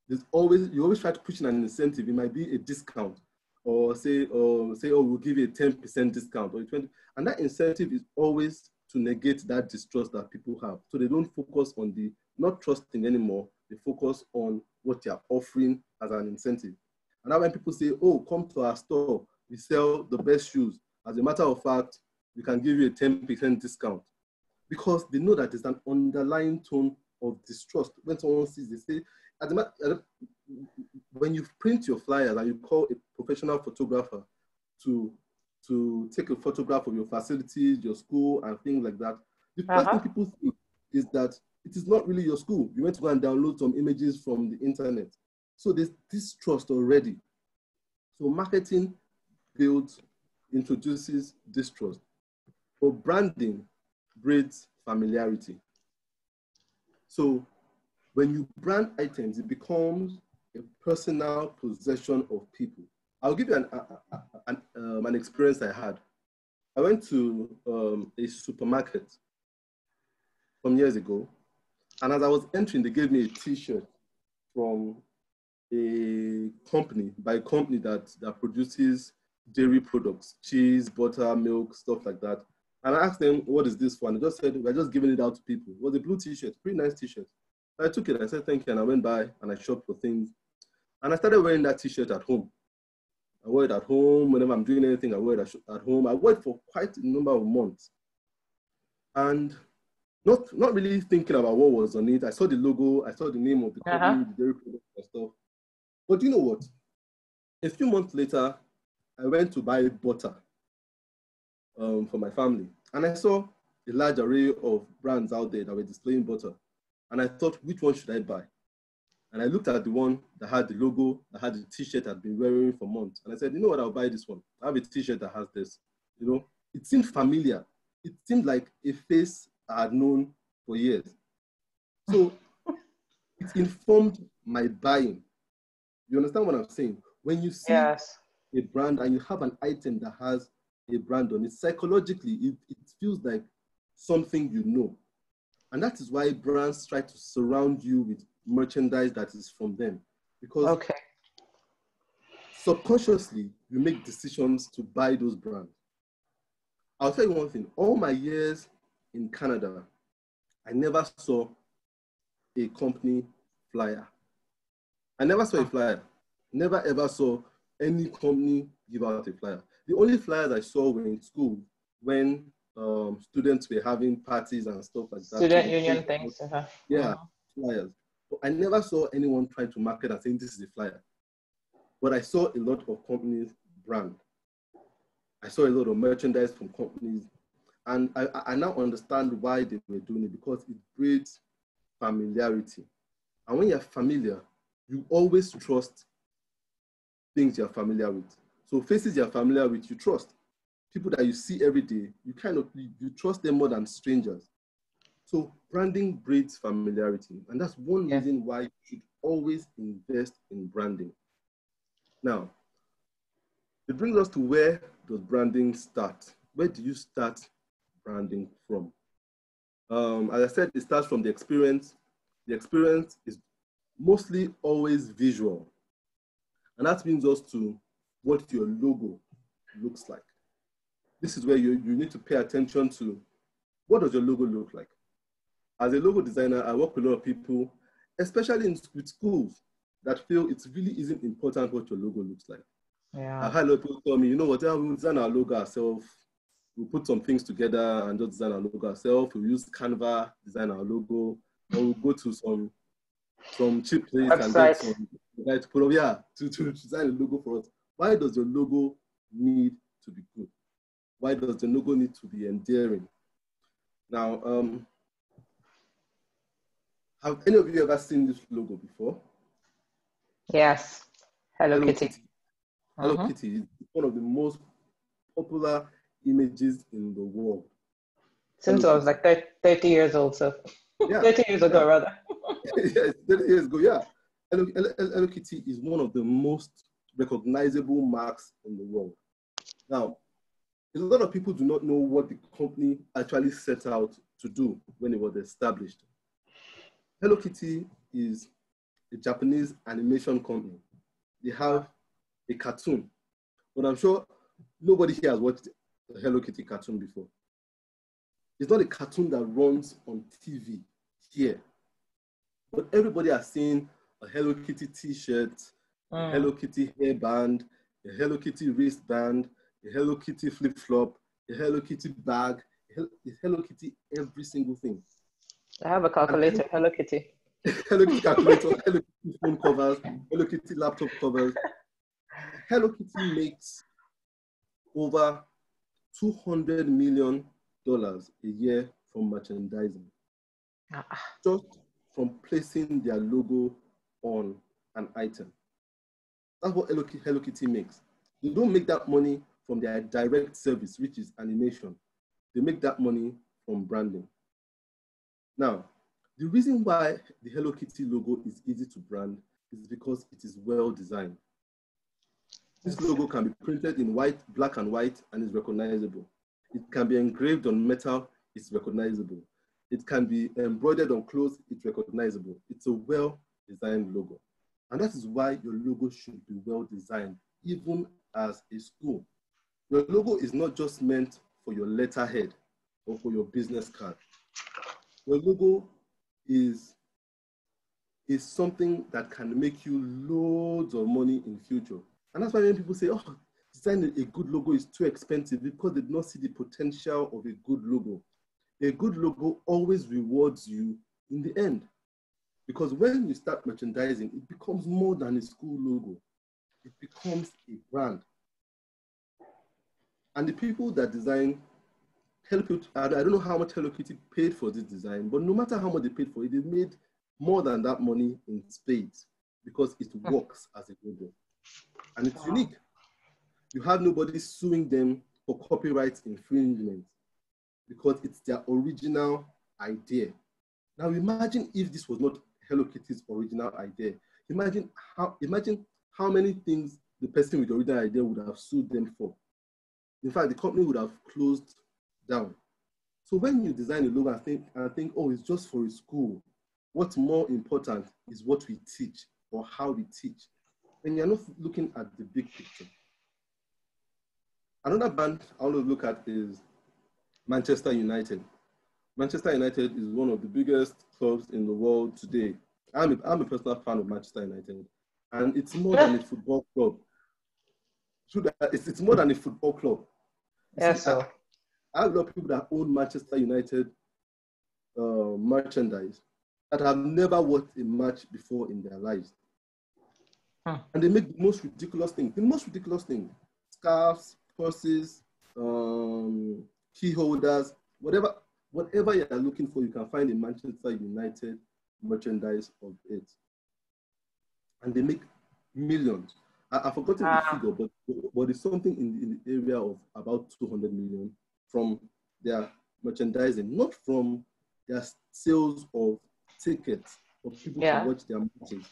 Speaker 2: You always try to push in an incentive. It might be a discount, or say, oh, we'll give you a 10% discount or a 20%. And that incentive is always to negate that distrust that people have. So they don't focus on the not trusting anymore. They focus on what they are offering as an incentive. And now when people say, oh, come to our store, we sell the best shoes. As a matter of fact, we can give you a 10% discount. Because they know that there's an underlying tone of distrust. When someone sees, they say, when you print your flyers and you call a professional photographer to take a photograph of your facilities, your school, and things like that, the first thing people think is that it is not really your school. You went to go and download some images from the internet. So there's distrust already. So marketing introduces distrust. For branding, breeds familiarity. So when you brand items, it becomes a personal possession of people. I'll give you an experience I had. I went to a supermarket some years ago, and as I was entering, they gave me a T-shirt from a company that produces dairy products, cheese, butter, milk, stuff like that. And I asked them, what is this for? And they just said, we're just giving it out to people. It was a blue T-shirt, pretty nice T-shirt. I took it, I said, thank you, and I went by and I shopped for things. And I started wearing that T-shirt at home. I wear it at home. Whenever I'm doing anything, I wear it at home. I wore it for quite a number of months. And not really thinking about what was on it. I saw the logo, I saw the name of the company, the dairy products and stuff. But you know what? A few months later, I went to buy butter for my family. And I saw a large array of brands out there that were displaying butter. And I thought, which one should I buy? And I looked at the one that had the logo, that had the T-shirt I'd been wearing for months. And I said, you know what, I'll buy this one. I have a T-shirt that has this. You know, it seemed familiar. It seemed like a face I had known for years. So it informed my buying. You understand what I'm saying? When you see a brand and you have an item that has a brand on it, psychologically, it feels like something you know. And that is why brands try to surround you with merchandise that is from them. Because subconsciously, you make decisions to buy those brands. I'll tell you one thing. All my years in Canada, I never saw a company flyer. I never saw a flyer. Never ever saw any company give out a flyer. The only flyers I saw were in school when students were having parties and stuff like that.
Speaker 1: Student union things.
Speaker 2: Yeah, flyers. But I never saw anyone trying to market and saying this is a flyer. But I saw a lot of companies brand. I saw a lot of merchandise from companies. And I now understand why they were doing it, because it breeds familiarity. And when you're familiar, you always trust things you're familiar with. So faces you're familiar with, you trust. People that you see every day, you trust them more than strangers. So branding breeds familiarity. And that's one reason why you should always invest in branding. Now, it brings us to, where does branding start? Where do you start branding from? As I said, it starts from the experience. The experience is mostly always visual. And that brings us to what your logo looks like. this is where you need to pay attention to what does your logo look like. As a logo designer, I work with a lot of people, especially with schools, that feel it really isn't important what your logo looks like.
Speaker 1: Yeah.
Speaker 2: I've had a lot of people tell me, you know what, we'll design our logo ourselves. We'll put some things together and just design our logo ourselves. We'll use Canva, design our logo, or we'll go to some cheap place and get some guy to put up, to design a logo for us. Why does your logo need to be good? Why does the logo need to be endearing? Now, have any of you ever seen this logo before?
Speaker 1: Yes. Hello Kitty.
Speaker 2: Hello Kitty is one of the most popular images in the world.
Speaker 1: Since I was like 30 years old, so yeah. 30 years ago, rather.
Speaker 2: Yes, 30 years ago, yeah. Hello Kitty is one of the most recognizable marks in the world. Now, a lot of people do not know what the company actually set out to do when it was established. Hello Kitty is a Japanese animation company. They have a cartoon, but I'm sure nobody here has watched a Hello Kitty cartoon before. It's not a cartoon that runs on TV here, but everybody has seen a Hello Kitty t-shirt, a Hello Kitty hairband, a Hello Kitty wristband, a Hello Kitty flip-flop, a Hello Kitty bag, a Hello Kitty every single thing.
Speaker 1: I have a calculator, Hello Kitty.
Speaker 2: Hello Kitty calculator, Hello Kitty phone covers, Hello Kitty laptop covers. Hello Kitty makes over $200 million a year from merchandising. Just from placing their logo on an item. That's what Hello Kitty makes. They don't make that money from their direct service, which is animation. They make that money from branding. Now, the reason why the Hello Kitty logo is easy to brand is because it is well designed. This logo can be printed in white, black and white, and is recognizable. It can be engraved on metal, it's recognizable. It can be embroidered on clothes, it's recognizable. It's a well-designed logo. And that is why your logo should be well-designed, even as a school. Your logo is not just meant for your letterhead or for your business card. Your logo is something that can make you loads of money in future. And that's why when people say, oh, designing a good logo is too expensive, because they do not see the potential of a good logo. A good logo always rewards you in the end. Because when you start merchandising, it becomes more than a school logo. It becomes a brand. And the people that design Hello Kitty, I don't know how much Hello Kitty paid for this design, but no matter how much they paid for it, they made more than that money in spades because it works as a logo. And it's unique. You have nobody suing them for copyright infringement because it's their original idea. Now imagine if this was not Hello Kitty's original idea. Imagine how many things the person with the original idea would have sued them for. In fact, the company would have closed down. So when you design a logo and think, oh, it's just for a school, what's more important is what we teach or how we teach. And you're not looking at the big picture. Another band I want to look at is Manchester United. Manchester United is one of the biggest clubs in the world today. I'm a personal fan of Manchester United, and it's more than a football club. It's more than a football club.
Speaker 1: Yes, so.
Speaker 2: I have a lot of people that own Manchester United merchandise that have never watched a match before in their lives. And they make the most ridiculous things. Scarves, purses, key holders, whatever you are looking for, you can find a Manchester United merchandise of it. And they make millions. I've forgotten the figure, but it's something in the area of about 200 million from their merchandising, not from their sales of tickets for people to watch their matches.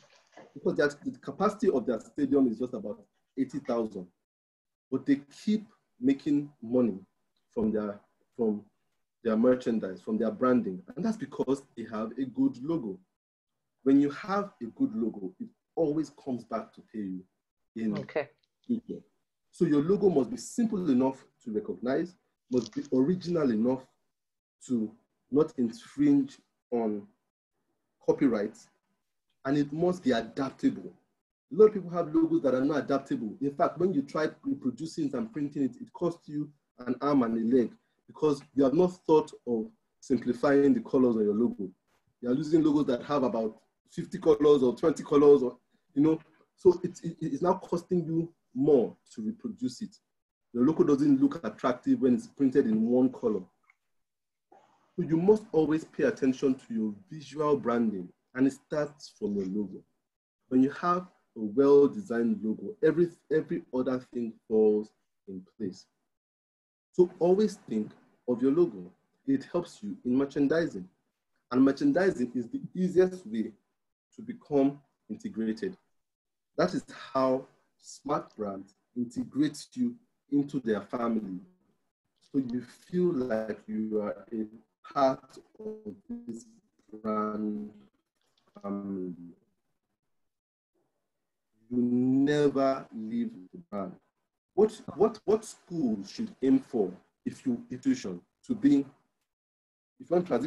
Speaker 2: Because the capacity of their stadium is just about 80,000. But they keep making money from their merchandise, from their branding. And that's because they have a good logo. When you have a good logo, it always comes back to pay you in future. So your logo must be simple enough to recognize, must be original enough to not infringe on copyright, and it must be adaptable. A lot of people have logos that are not adaptable. In fact, when you try reproducing and printing it, it costs you an arm and a leg because you have not thought of simplifying the colors on your logo. You are using logos that have about 50 colors or 20 colors, or so it's now costing you more to reproduce it. The logo doesn't look attractive when it's printed in one color. So you must always pay attention to your visual branding, and it starts from your logo. When you have a well-designed logo, every other thing falls in place. So always think of your logo. It helps you in merchandising. And merchandising is the easiest way to become integrated. That is how smart brands integrate you into their family. So you feel like you are a part of this brand family. You never leave the brand. What schools should aim for if you want to transition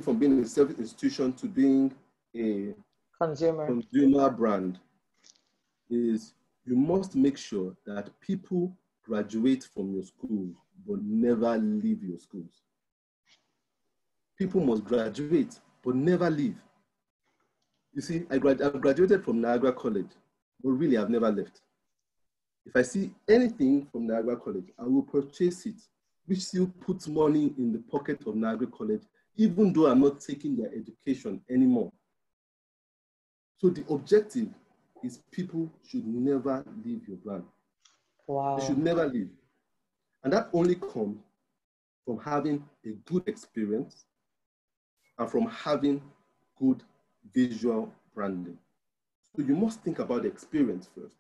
Speaker 2: from being a service institution to being a consumer brand, is you must make sure that people graduate from your schools but never leave your schools. People must graduate but never leave. You see, I graduated from Niagara College, but really I've never left. If I see anything from Niagara College, I will purchase it, which still puts money in the pocket of Niagara College, even though I'm not taking their education anymore. So the objective is people should never leave your brand.
Speaker 1: Wow.
Speaker 2: They should never leave. And that only comes from having a good experience and from having good visual branding. So you must think about the experience first,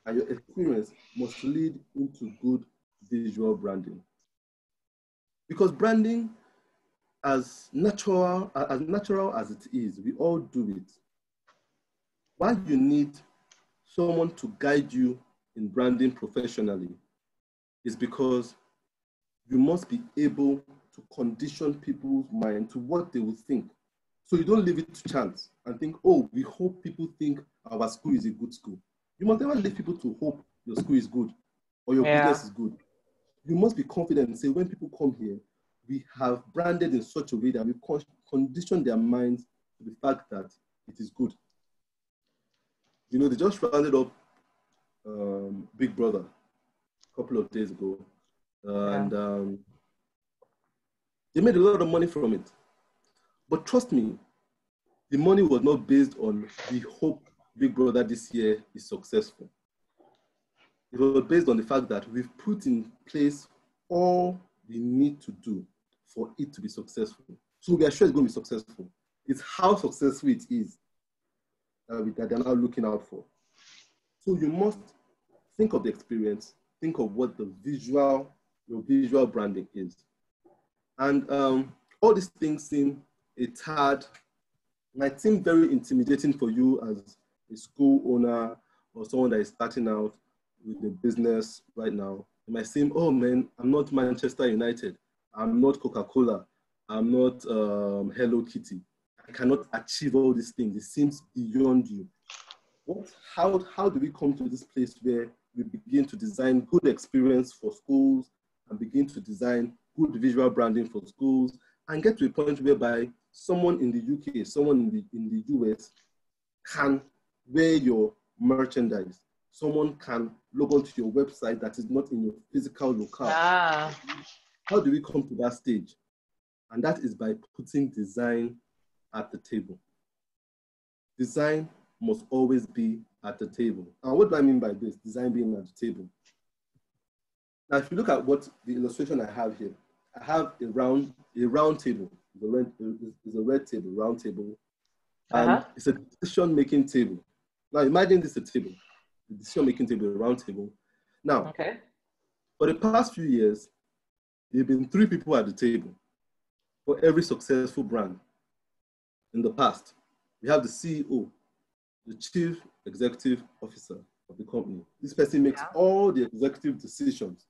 Speaker 2: and your experience must lead into good visual branding. Because branding, as natural as it is, we all do it. Why you need someone to guide you in branding professionally is because you must be able to condition people's mind to what they will think. So you don't leave it to chance and think, oh, we hope people think our school is a good school. You must never leave people to hope your school is good or your business is good. You must be confident and say, when people come here, we have branded in such a way that we condition their minds to the fact that it is good. You know, they just rounded up Big Brother a couple of days ago, and they made a lot of money from it. But trust me, the money was not based on we hope Big Brother this year is successful. It was based on the fact that we've put in place all we need to do for it to be successful. So we are sure it's going to be successful. It's how successful it is that they're now looking out for. So you must think of the experience, think of what your visual branding is. And all these things might seem very intimidating for you as a school owner or someone that is starting out with a business right now. It might seem, oh man, I'm not Manchester United. I'm not Coca-Cola. I'm not Hello Kitty. I cannot achieve all these things. It seems beyond you. How do we come to this place where we begin to design good experience for schools and begin to design good visual branding for schools and get to a point whereby someone in the UK, someone in the US can wear your merchandise. Someone can log onto your website that is not in your physical locale. How do we come to that stage? And that is by putting design at the table. Design must always be at the table. And what do I mean by this, design being at the table? Now, if you look at what the illustration I have here, I have a round table. It's a red table, round table. And it's a decision-making table. Now, imagine this is a table, a decision-making table, a round table. Now, for the past few years, there have been 3 people at the table for every successful brand in the past. We have the CEO, the Chief Executive Officer, of the company. This person makes all the executive decisions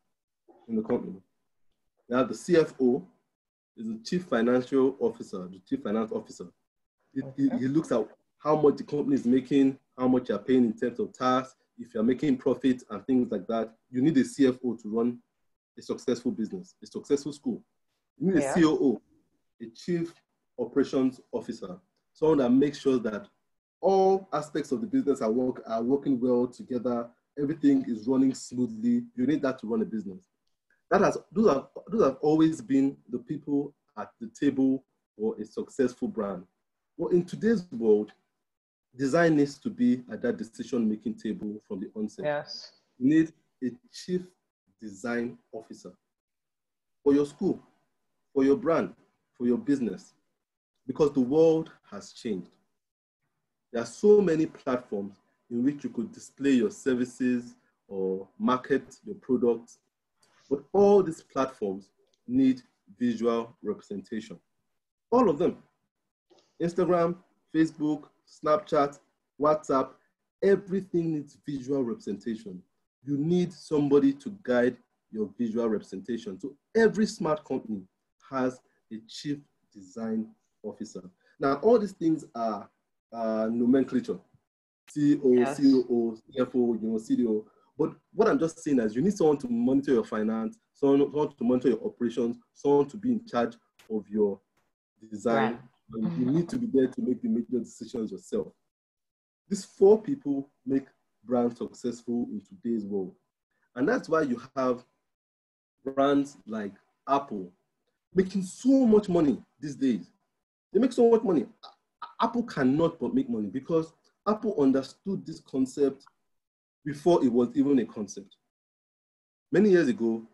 Speaker 2: in the company. Now the CFO is the chief financial officer, the chief finance officer. He looks at how much the company is making, how much you're paying in terms of tax, if you're making profit and things like that. You need a CFO to run a successful business, a successful school. You need a COO, a chief operations officer, someone that makes sure that all aspects of the business are working well together, everything is running smoothly. You need that to run a business. Those have always been the people at the table for a successful brand. Well, in today's world, design needs to be at that decision-making table from the onset.
Speaker 1: Yes.
Speaker 2: You need a chief design officer for your school, for your brand, for your business, because the world has changed. There are so many platforms in which you could display your services or market your products, but all these platforms need visual representation. All of them. Instagram, Facebook, Snapchat, WhatsApp, everything needs visual representation. You need somebody to guide your visual representation. So every smart company has a chief design officer. Now, all these things are nomenclature. CEO, COO, CFO, CDO. But what I'm just saying is you need someone to monitor your finance, someone to monitor your operations, someone to be in charge of your design. Right. And you need to be there to make the major decisions yourself. These 4 people make brands successful in today's world. And that's why you have brands like Apple making so much money these days. They make so much money. Apple cannot but make money because Apple understood this concept before it was even a concept. Many years ago,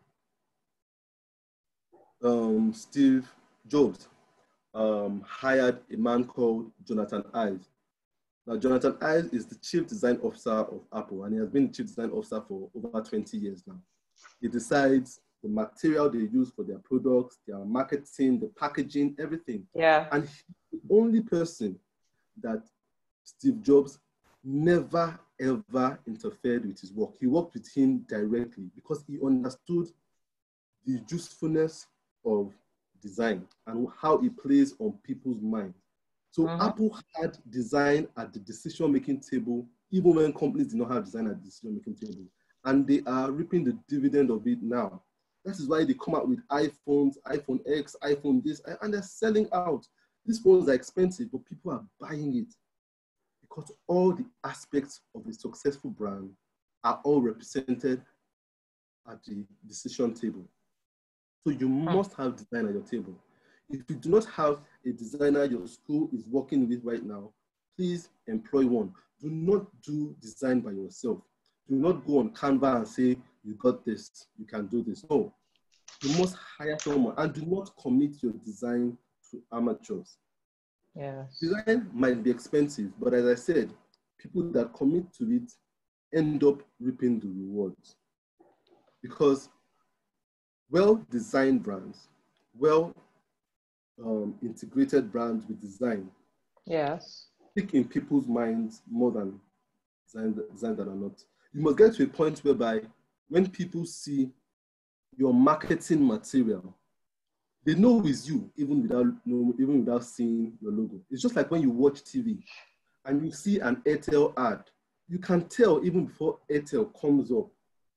Speaker 2: Steve Jobs hired a man called Jonathan Ive. Now, Jonathan Ive is the chief design officer of Apple, and he has been the chief design officer for over 20 years now. He decides the material they use for their products, their marketing, the packaging, everything.
Speaker 1: Yeah.
Speaker 2: And he's the only person that Steve Jobs never, ever interfered with his work. He worked with him directly because he understood the usefulness of design and how it plays on people's minds. So Apple had design at the decision-making table, even when companies did not have design at the decision-making table. And they are reaping the dividend of it now. That is why they come out with iPhones, iPhone X, iPhone this, and they're selling out. These phones are expensive, but people are buying it because all the aspects of a successful brand are all represented at the decision table. So you must have design at your table. If you do not have a designer your school is working with right now, please employ one. Do not do design by yourself. Do not go on Canva and say, you got this, you can do this. No, you must hire someone and do not commit your design to amateurs.
Speaker 1: Yes.
Speaker 2: Design might be expensive, but as I said, people that commit to it end up reaping the rewards. Because well-designed brands, integrated brands with design, stick in people's minds more than design that are not. You must get to a point whereby when people see your marketing material, they know it's you, even without seeing your logo. It's just like when you watch TV and you see an Airtel ad, you can tell even before Airtel comes up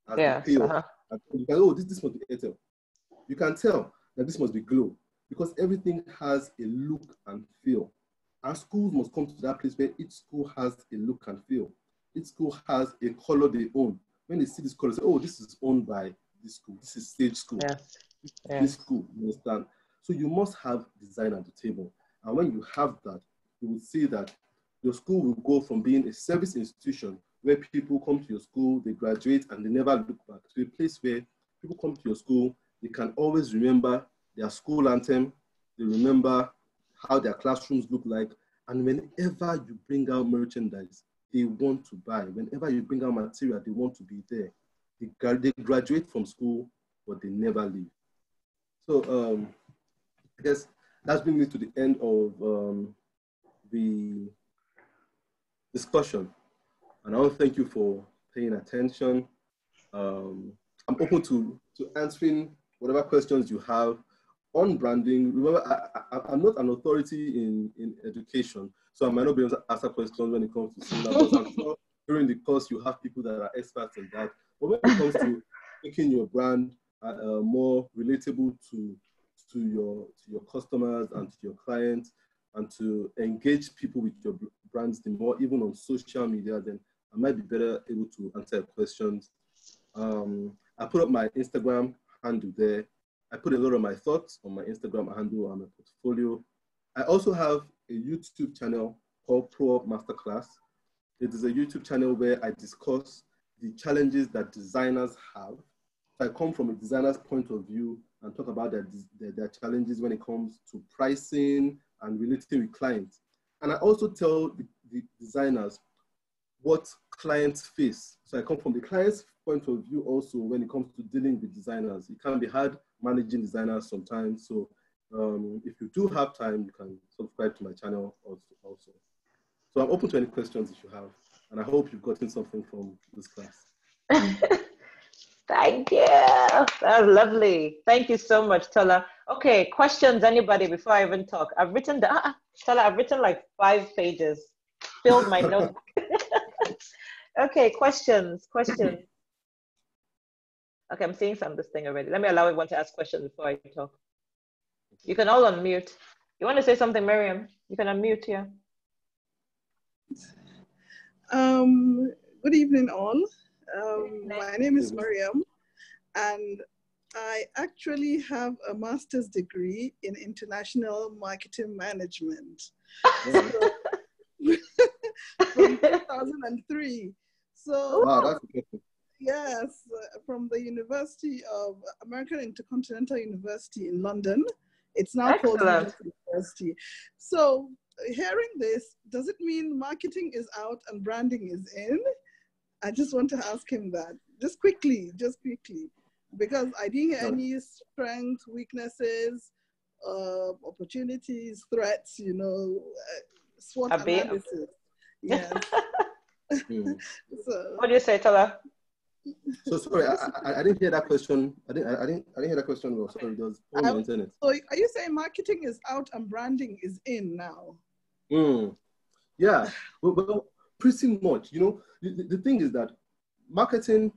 Speaker 2: as the payoff. You can, oh, this must be Airtel. You can tell that this must be Glow because everything has a look and feel. Our schools must come to that place where each school has a look and feel. Each school has a color they own. When they see this color, they say, oh, this is owned by this school. This is Stage School. This school, you understand? So you must have design at the table. And when you have that, you will see that your school will go from being a service institution where people come to your school, they graduate, and they never look back, to a place where people come to your school, they can always remember their school anthem, they remember how their classrooms look like, and whenever you bring out merchandise, they want to buy. Whenever you bring out material, they want to be there. They graduate from school, but they never leave. So I guess that's bringing me to the end of the discussion. And I want to thank you for paying attention. I'm open to answering whatever questions you have on branding. Remember, I'm not an authority in education, so I might not be able to answer questions when it comes to syllabus. I'm sure during the course you have people that are experts in that. But when it comes to making your brand more relatable to your customers and to your clients, and to engage people with your brands the more, even on social media, then I might be better able to answer questions. I put up my Instagram handle there. I put a lot of my thoughts on my Instagram handle and my portfolio. I also have a YouTube channel called Pro Up Masterclass. It is a YouTube channel where I discuss the challenges that designers have. I come from a designer's point of view and talk about their challenges when it comes to pricing and relating with clients. And I also tell the designers what clients face. So I come from the client's point of view also when it comes to dealing with designers. It can be hard managing designers sometimes. So if you do have time, you can subscribe to my channel also. So I'm open to any questions if you have. And I hope you've gotten something from this class.
Speaker 1: Thank you. That was lovely. Thank you so much, Tola. Okay, questions, anybody, before I even talk? I've written, Tola, I've written like 5 pages, filled my notebook. Okay, questions. Okay, I'm seeing some of this thing already. Let me allow everyone to ask questions before I talk. You can all unmute. You want to say something, Miriam? You can unmute, yeah.
Speaker 3: Good evening, all. My name is Mariam, and I actually have a master's degree in international marketing management. So, from 2003. So,
Speaker 2: wow, that's interesting.
Speaker 3: Yes, from the American Intercontinental University in London. It's now called University. So, hearing this, does it mean marketing is out and branding is in? I just want to ask him that, just quickly, because I didn't hear any strengths, weaknesses, opportunities, threats, SWOT analysis. Yes.
Speaker 1: So, what do you say, Tola?
Speaker 2: So sorry, I didn't hear that question. I didn't hear that question well. Sorry, it was on the internet.
Speaker 3: So are you saying marketing is out and branding is in now?
Speaker 2: Yeah, well, pretty much. The thing is that marketing,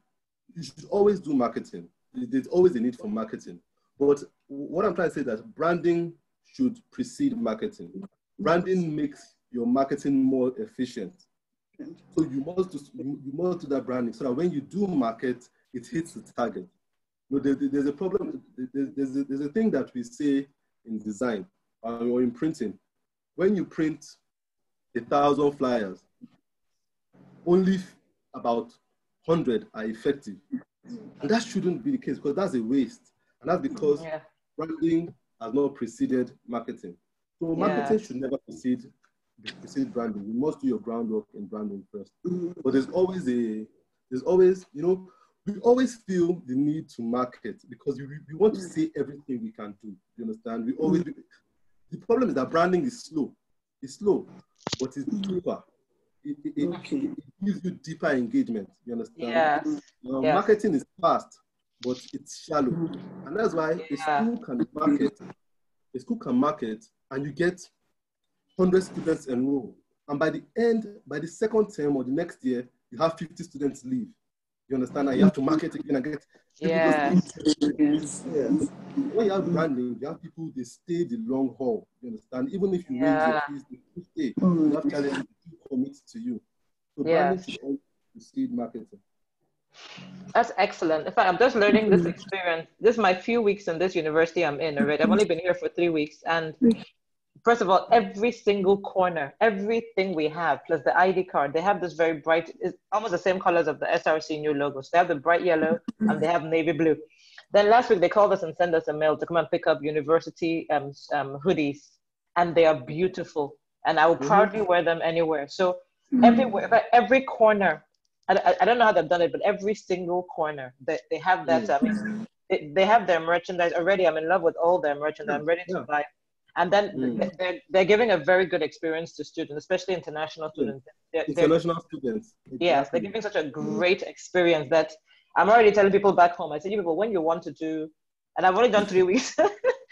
Speaker 2: you should always do marketing. There's always a need for marketing. But what I'm trying to say is that branding should precede marketing. Branding makes your marketing more efficient. So you must do that branding so that when you do market, it hits the target. There's a problem. There's a thing that we say in design or in printing. When you print 1,000 flyers, only about 100 are effective. And that shouldn't be the case because that's a waste. And that's because branding has not preceded marketing. So marketing should never precede branding. You must do your groundwork in branding first. But we always feel the need to market because we want to say everything we can do. You understand? The problem is that branding is slow. It's slow, but it's deeper. It gives you deeper engagement. You understand?
Speaker 1: Yes.
Speaker 2: Marketing is fast, but it's shallow. And that's why a school can market and you get 100 students enroll. And by the second term or the next year, you have 50 students leave. You understand? And you have to market again and get people. Yes. When you have branding, you have people, they stay the long haul. You understand? Even if you raise your fees, they stay. You have challenges to commit to you. So branding should always precede marketing.
Speaker 1: That's excellent. In fact, I'm just learning this experience. This is my few weeks in this university I'm in already. I've only been here for 3 weeks. And first of all, every single corner, everything we have, plus the ID card, they have this very bright, it's almost the same colors of the SRC new logos. They have the bright yellow and they have navy blue. Then last week they called us and sent us a mail to come and pick up university hoodies, and they are beautiful. And I will proudly wear them anywhere. So everywhere, every corner, I don't know how they've done it, but every single corner, they have that. I mean, they have their merchandise already. I'm in love with all their merchandise. I'm ready to buy. And then they're giving a very good experience to students, especially international students.
Speaker 2: International students.
Speaker 1: Exactly. Yes, they're giving such a great experience that I'm already telling people back home. I say, you people, when you want to do, and I've only done 3 weeks,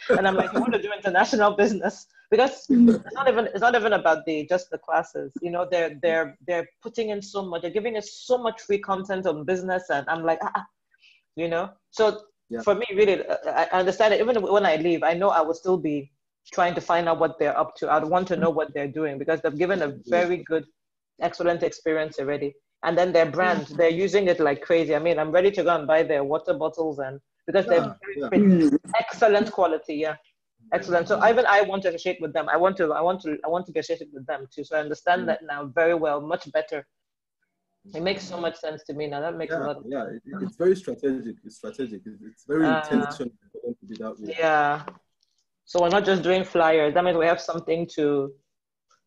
Speaker 1: and I'm like, you want to do international business, because it's not even about just the classes. You know, they're putting in so much. They're giving us so much free content on business, and I'm like, you know. So for me, really, I understand it. Even when I leave, I know I will still be trying to find out what they're up to. I'd want to know what they're doing, because they've given a very good, excellent experience already. And then their brand, they're using it like crazy. I mean, I'm ready to go and buy their water bottles, and because they're excellent quality, excellent. So even I want to associate with them. I want to be associated with them too. So I understand that now very well, much better. It makes so much sense to me now. That makes a lot of sense.
Speaker 2: It's very strategic. It's strategic. It's very intentional to be that way.
Speaker 1: Yeah. So we're not just doing flyers. That means we have something to,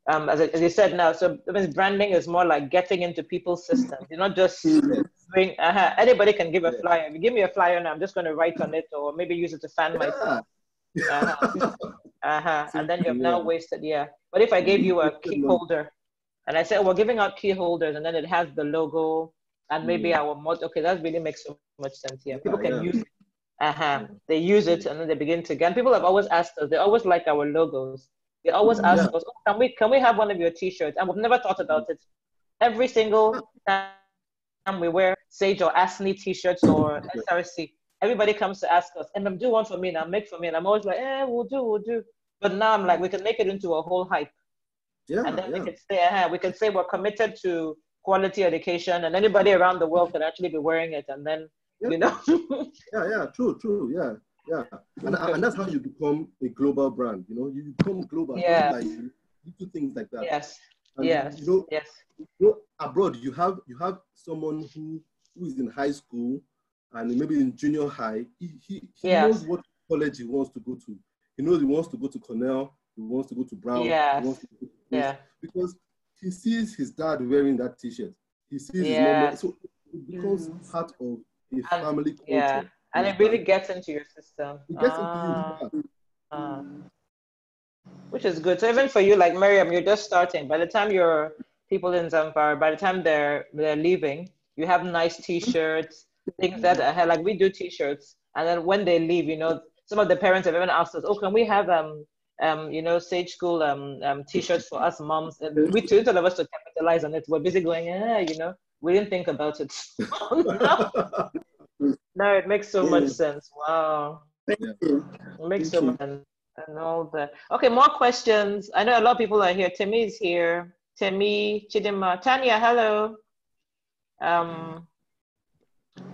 Speaker 1: as you said now, so that means branding is more like getting into people's systems. You're not just doing, anybody can give a flyer. If you give me a flyer now, I'm just going to write on it, or maybe use it to fan myself. And then you've now wasted, But if I gave you a key holder, and I said, we're giving out key holders, and then it has the logo, and maybe our mod, okay, that really makes so much sense here. People can use it. They use it, and then they begin to get. People have always asked us. They always like our logos. They always ask us, oh, can we have one of your T-shirts? And we've never thought about it. Every single time we wear Sage or Asni T-shirts or SRC, everybody comes to ask us, and do one for me now, make for me. And I'm always like, we'll do. But now I'm like, we can make it into a whole hype. And then we can say we're committed to quality education, and anybody around the world can actually be wearing it, and then you know.
Speaker 2: True. And that's how you become a global brand. You know, you become global. Like you do things like that. You know, abroad you have someone who is in high school and maybe in junior high. He knows what college he wants to go to. He knows he wants to go to Cornell. He wants to go to Brown. He wants to go to because he sees his dad wearing that T-shirt. He sees his mom. So it becomes part of a family culture.
Speaker 1: And it really gets into your system.
Speaker 2: It gets into you.
Speaker 1: Which is good. So even for you, like Miriam, you're just starting. By the time your people in Zamfara, by the time they're leaving, you have nice T-shirts, things that are like we do T-shirts. And then when they leave, you know, some of the parents have even asked us, oh, can we have you know, Sage School T-shirts for us moms? And we told of us to capitalize on it. We're busy going, you know, we didn't think about it. No, it makes so much sense. Wow. It makes so much sense. And all that. Okay, more questions. I know a lot of people are here. Temi is here. Temi, Chidima, Tanya, hello.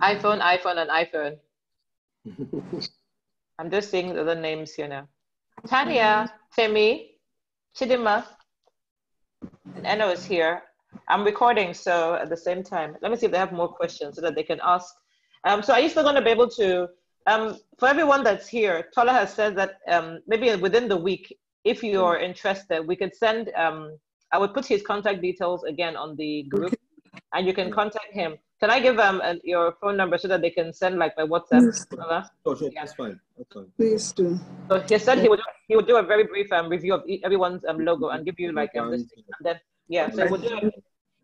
Speaker 1: iPhone, and iPhone. I'm just seeing the other names here now. Tanya, Temi, Chidima, and Eno is here. I'm recording, so at the same time, let me see if they have more questions so that they can ask. So are you still going to be able to, for everyone that's here, Tola has said that maybe within the week, if you're interested, we could send, I would put his contact details again on the group, and you can contact him. Can I give your phone number so that they can send like by WhatsApp?
Speaker 2: Sure, that's fine.
Speaker 3: Please do.
Speaker 1: So he said he would do a very brief review of everyone's logo and give you like this thing. And then so we'll do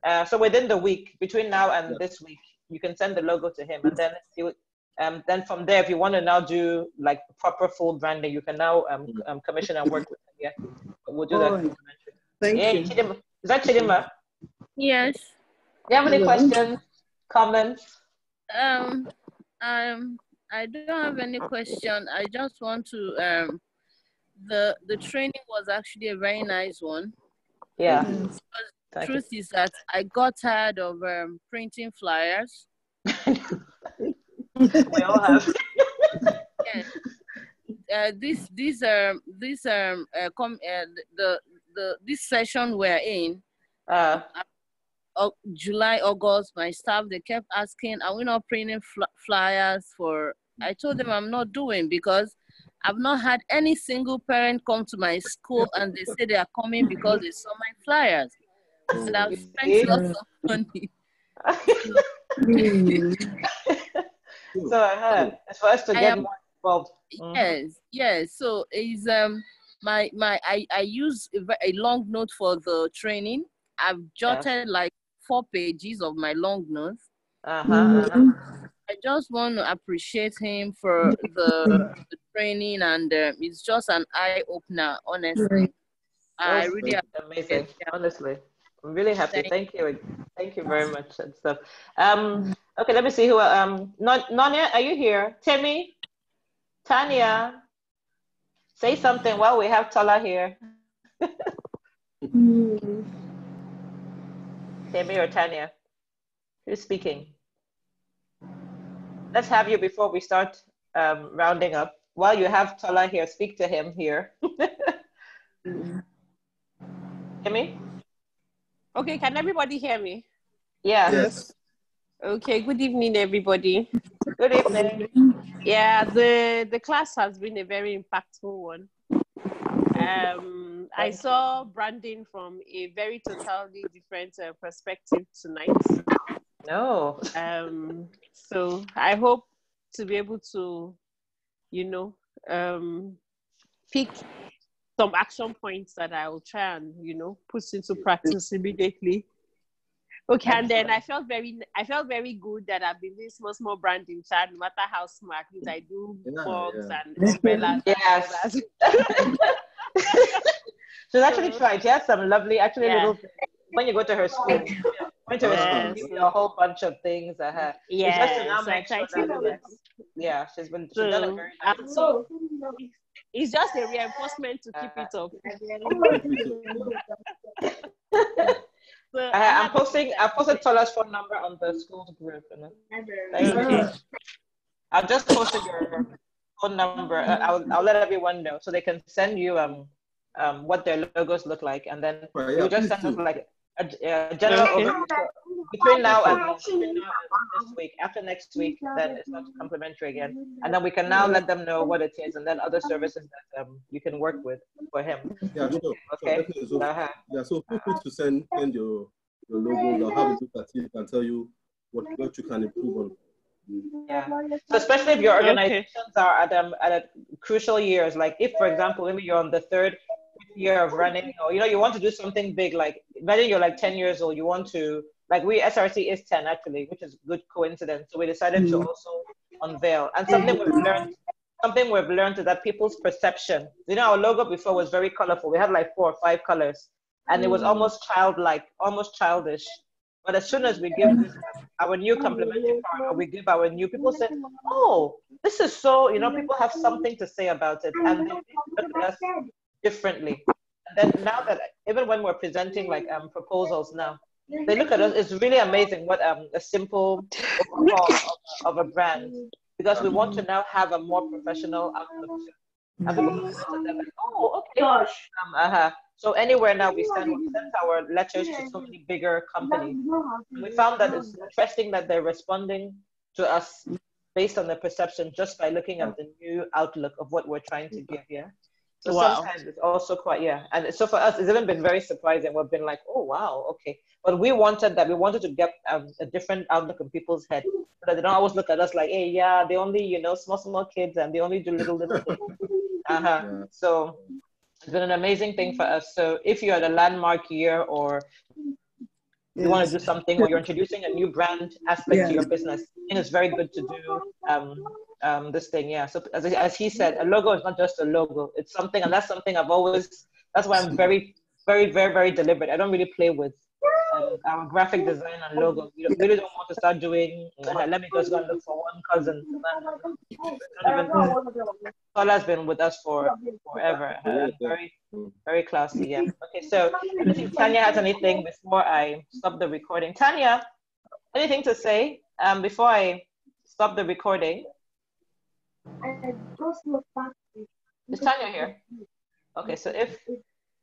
Speaker 1: it. So within the week, between now and this week, you can send the logo to him, and then he would. Then from there, if you want to now do like proper full branding, you can now commission and work with him. Yeah, we'll do that.
Speaker 3: Thank you.
Speaker 1: Chidima. Is that Chidima?
Speaker 4: Yes.
Speaker 1: Do you have any questions, comments?
Speaker 4: I don't have any question. I just want to the training was actually a very nice one.
Speaker 1: Yeah.
Speaker 4: The truth is that I got tired of printing flyers.
Speaker 1: We all have.
Speaker 4: This session we're in, July, August, my staff, they kept asking, are we not printing flyers for? I told them I'm not doing, because I've not had any single parent come to my school and they say they are coming because they saw my flyers. I said, I've spent lots of money.
Speaker 1: So it's for us to get more involved.
Speaker 4: Yes. So it's I use a long note for the training. I've jotted like 4 pages of my long notes. I just want to appreciate him for the training, and it's just an eye opener, honestly. I really
Speaker 1: amazing. Honestly, I'm really happy. Thank you very much and stuff. Okay, let me see who. Nonya, are you here? Timmy, Tanya, say something while we have Tola here. Timmy or Tanya, who's speaking? Let's have you before we start rounding up. While you have Tola here, speak to him here. Timmy?
Speaker 5: Okay, can everybody hear me?
Speaker 3: Yes.
Speaker 5: Okay, good evening, everybody.
Speaker 1: Good evening.
Speaker 5: Yeah, the class has been a very impactful one. I saw branding from a very totally different perspective tonight.
Speaker 1: No.
Speaker 5: So I hope to be able to, pick some action points that I will try and, put into practice immediately. Okay, and then I felt very good that I've been doing small branding, no matter how smart I do mugs and umbrellas.
Speaker 1: Yes. She's actually tried. She has some lovely, little. When you go to her school, a whole bunch of things. It's just to now make sure that she's done it very nice.
Speaker 5: So it's just a reinforcement to keep it up. So
Speaker 1: I posted Tola's phone number on the school's group. I'll just post your phone number. I'll let everyone know so they can send you what their logos look like, and then you just send us like a general overview. Between now and this week, after next week, then it's not complimentary again, and then we can now let them know what it is, and then other services that you can work with for him.
Speaker 2: Yeah, sure.
Speaker 1: Okay.
Speaker 2: So feel free to send your logos. I'll have a look at it and tell you what you can improve on.
Speaker 1: Yeah. So especially if your organizations are at crucial years, like if, for example, maybe you're on the 3rd year of running, or you want to do something big, like imagine you're like 10 years old, you want to, like SRC is 10 actually, which is good coincidence. So we decided to also unveil. And something we've learned is that people's perception. Our logo before was very colorful. We had like 4 or 5 colors, and it was almost childlike, almost childish. But as soon as we give this, our new complimentary partner, we give our new, people say, oh, this is so, people have something to say about it, and they look at us differently. And then now that, even when we're presenting like proposals now, they look at us, it's really amazing what a simple overhaul of a brand, because we want to now have a more professional outlook. And people can look at them like, oh, okay. So anywhere now we send our letters to so many bigger companies. And we found that it's interesting that they're responding to us based on their perception just by looking at the new outlook of what we're trying to give. Yeah. So sometimes it's also quite, and so for us, it's even been very surprising. We've been like, oh, wow, okay. But we wanted to get a different outlook in people's head, so that they don't always look at us like, hey, they only, small kids, and they only do little things. So it's been an amazing thing for us. So if you're at a landmark year, or you want to do something, or you're introducing a new brand aspect to your business, I think it's very good to do this thing. So as he said, a logo is not just a logo, it's something, and that's something that's why I'm very, very, very, very deliberate. I don't really play with our graphic design and logo. We really don't want to start doing, let me just go and look for one cousin. Tola's been with us for forever. Very, very classy. Okay, so let me see if Tanya has anything before I stop the recording. Tanya, anything to say before I stop the recording? Is Tanya here? Okay, so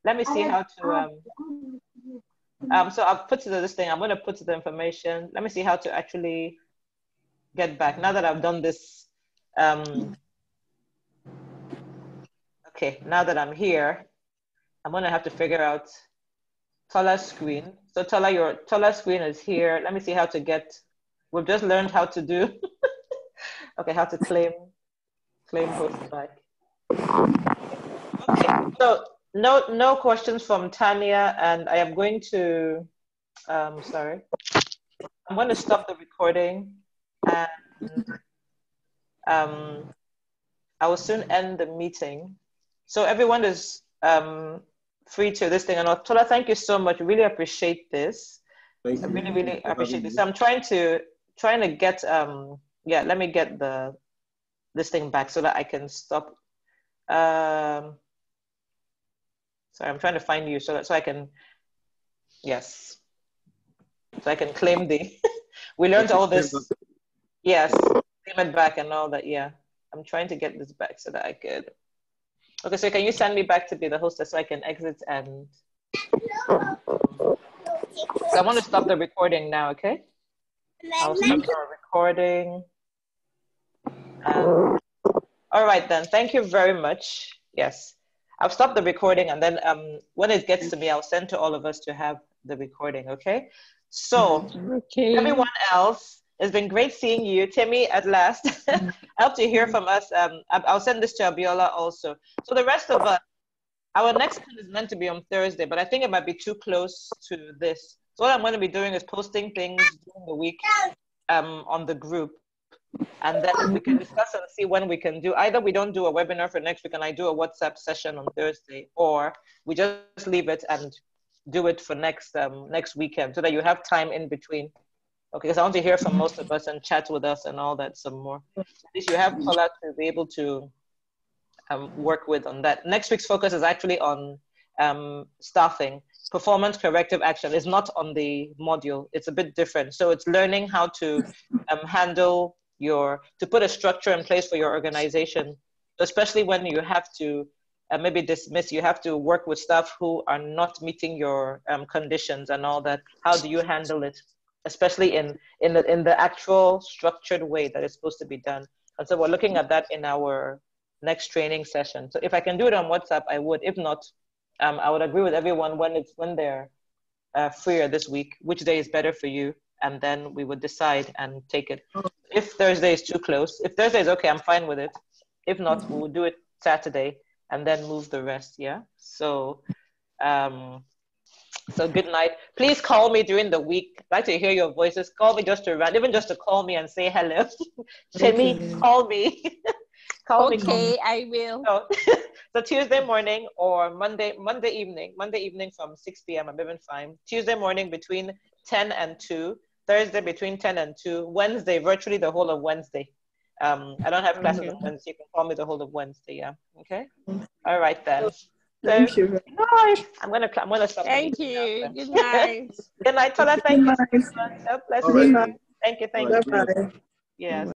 Speaker 1: let me see how to, so I'll put to this thing, I'm going to put to the information. Let me see how to actually get back. Now that I've done this, okay, now that I'm here, I'm going to have to figure out Tola's screen. So Tola, your Tola screen is here. Let me see how to we've just learned how to do, okay, how to claim host back. Okay, So no questions from Tanya, and I am going to, sorry, I'm going to stop the recording, and I will soon end the meeting. So everyone is free to this thing. And Tola, thank you so much. Really appreciate this.
Speaker 2: Thank you.
Speaker 1: I really appreciate this. So I'm trying to get yeah, let me get this thing back so that I can stop. Sorry, I'm trying to find you so I can, yes, so I can claim the. We learned all this. Yes, claim it back and all that. Yeah, I'm trying to get this back so that I could. Okay, so can you send me back to be the hostess so I can exit and. So I want to stop the recording now, okay? I'll stop our recording. All right then, thank you very much. Yes, I'll stop the recording, and then when it gets to me, I'll send to all of us to have the recording, okay? So,
Speaker 5: Okay.
Speaker 1: Everyone else, it's been great seeing you. Timmy, at last. I hope to hear from us. I'll send this to Abiola also. So the rest of us, our next one is meant to be on Thursday, but I think it might be too close to this. So what I'm going to be doing is posting things during the week on the group. And then we can discuss and see when we can do. Either we don't do a webinar for next week and I do a WhatsApp session on Thursday, or we just leave it and do it for next weekend so that you have time in between. Okay, because I want to hear from most of us and chat with us and all that some more. At least you have Paula to be able to work with on that. Next week's focus is actually on staffing. Performance corrective action is not on the module. It's a bit different. So it's learning how to handle to put a structure in place for your organization, especially when you have to maybe dismiss, you have to work with staff who are not meeting your conditions and all that. How do you handle it? Especially in the actual structured way that it's supposed to be done. And so we're looking at that in our next training session. So if I can do it on WhatsApp, I would. If not, I would agree with everyone when they're freer this week, which day is better for you, and then we would decide and take it. If Thursday is too close, if Thursday is okay, I'm fine with it. If not, we'll do it Saturday and then move the rest. Yeah. So, so good night. Please call me during the week. I'd like to hear your voices. Call me just to run, even just to call me and say hello. Timmy, call me. Call me.
Speaker 5: I will.
Speaker 1: So Tuesday morning or Monday evening from 6 p.m. I'm even fine. Tuesday morning between 10 and 2. Thursday between 10 and 2. Wednesday, virtually the whole of Wednesday. I don't have classes on Wednesday. You can call me the whole of Wednesday. Yeah. Okay. All right then.
Speaker 3: Thank you.
Speaker 1: Good night. I'm gonna stop.
Speaker 5: Thank you. Good night.
Speaker 1: Good night, Tola. Thank you so much. God bless you. Thank you.
Speaker 3: Bye-bye.
Speaker 1: Yes.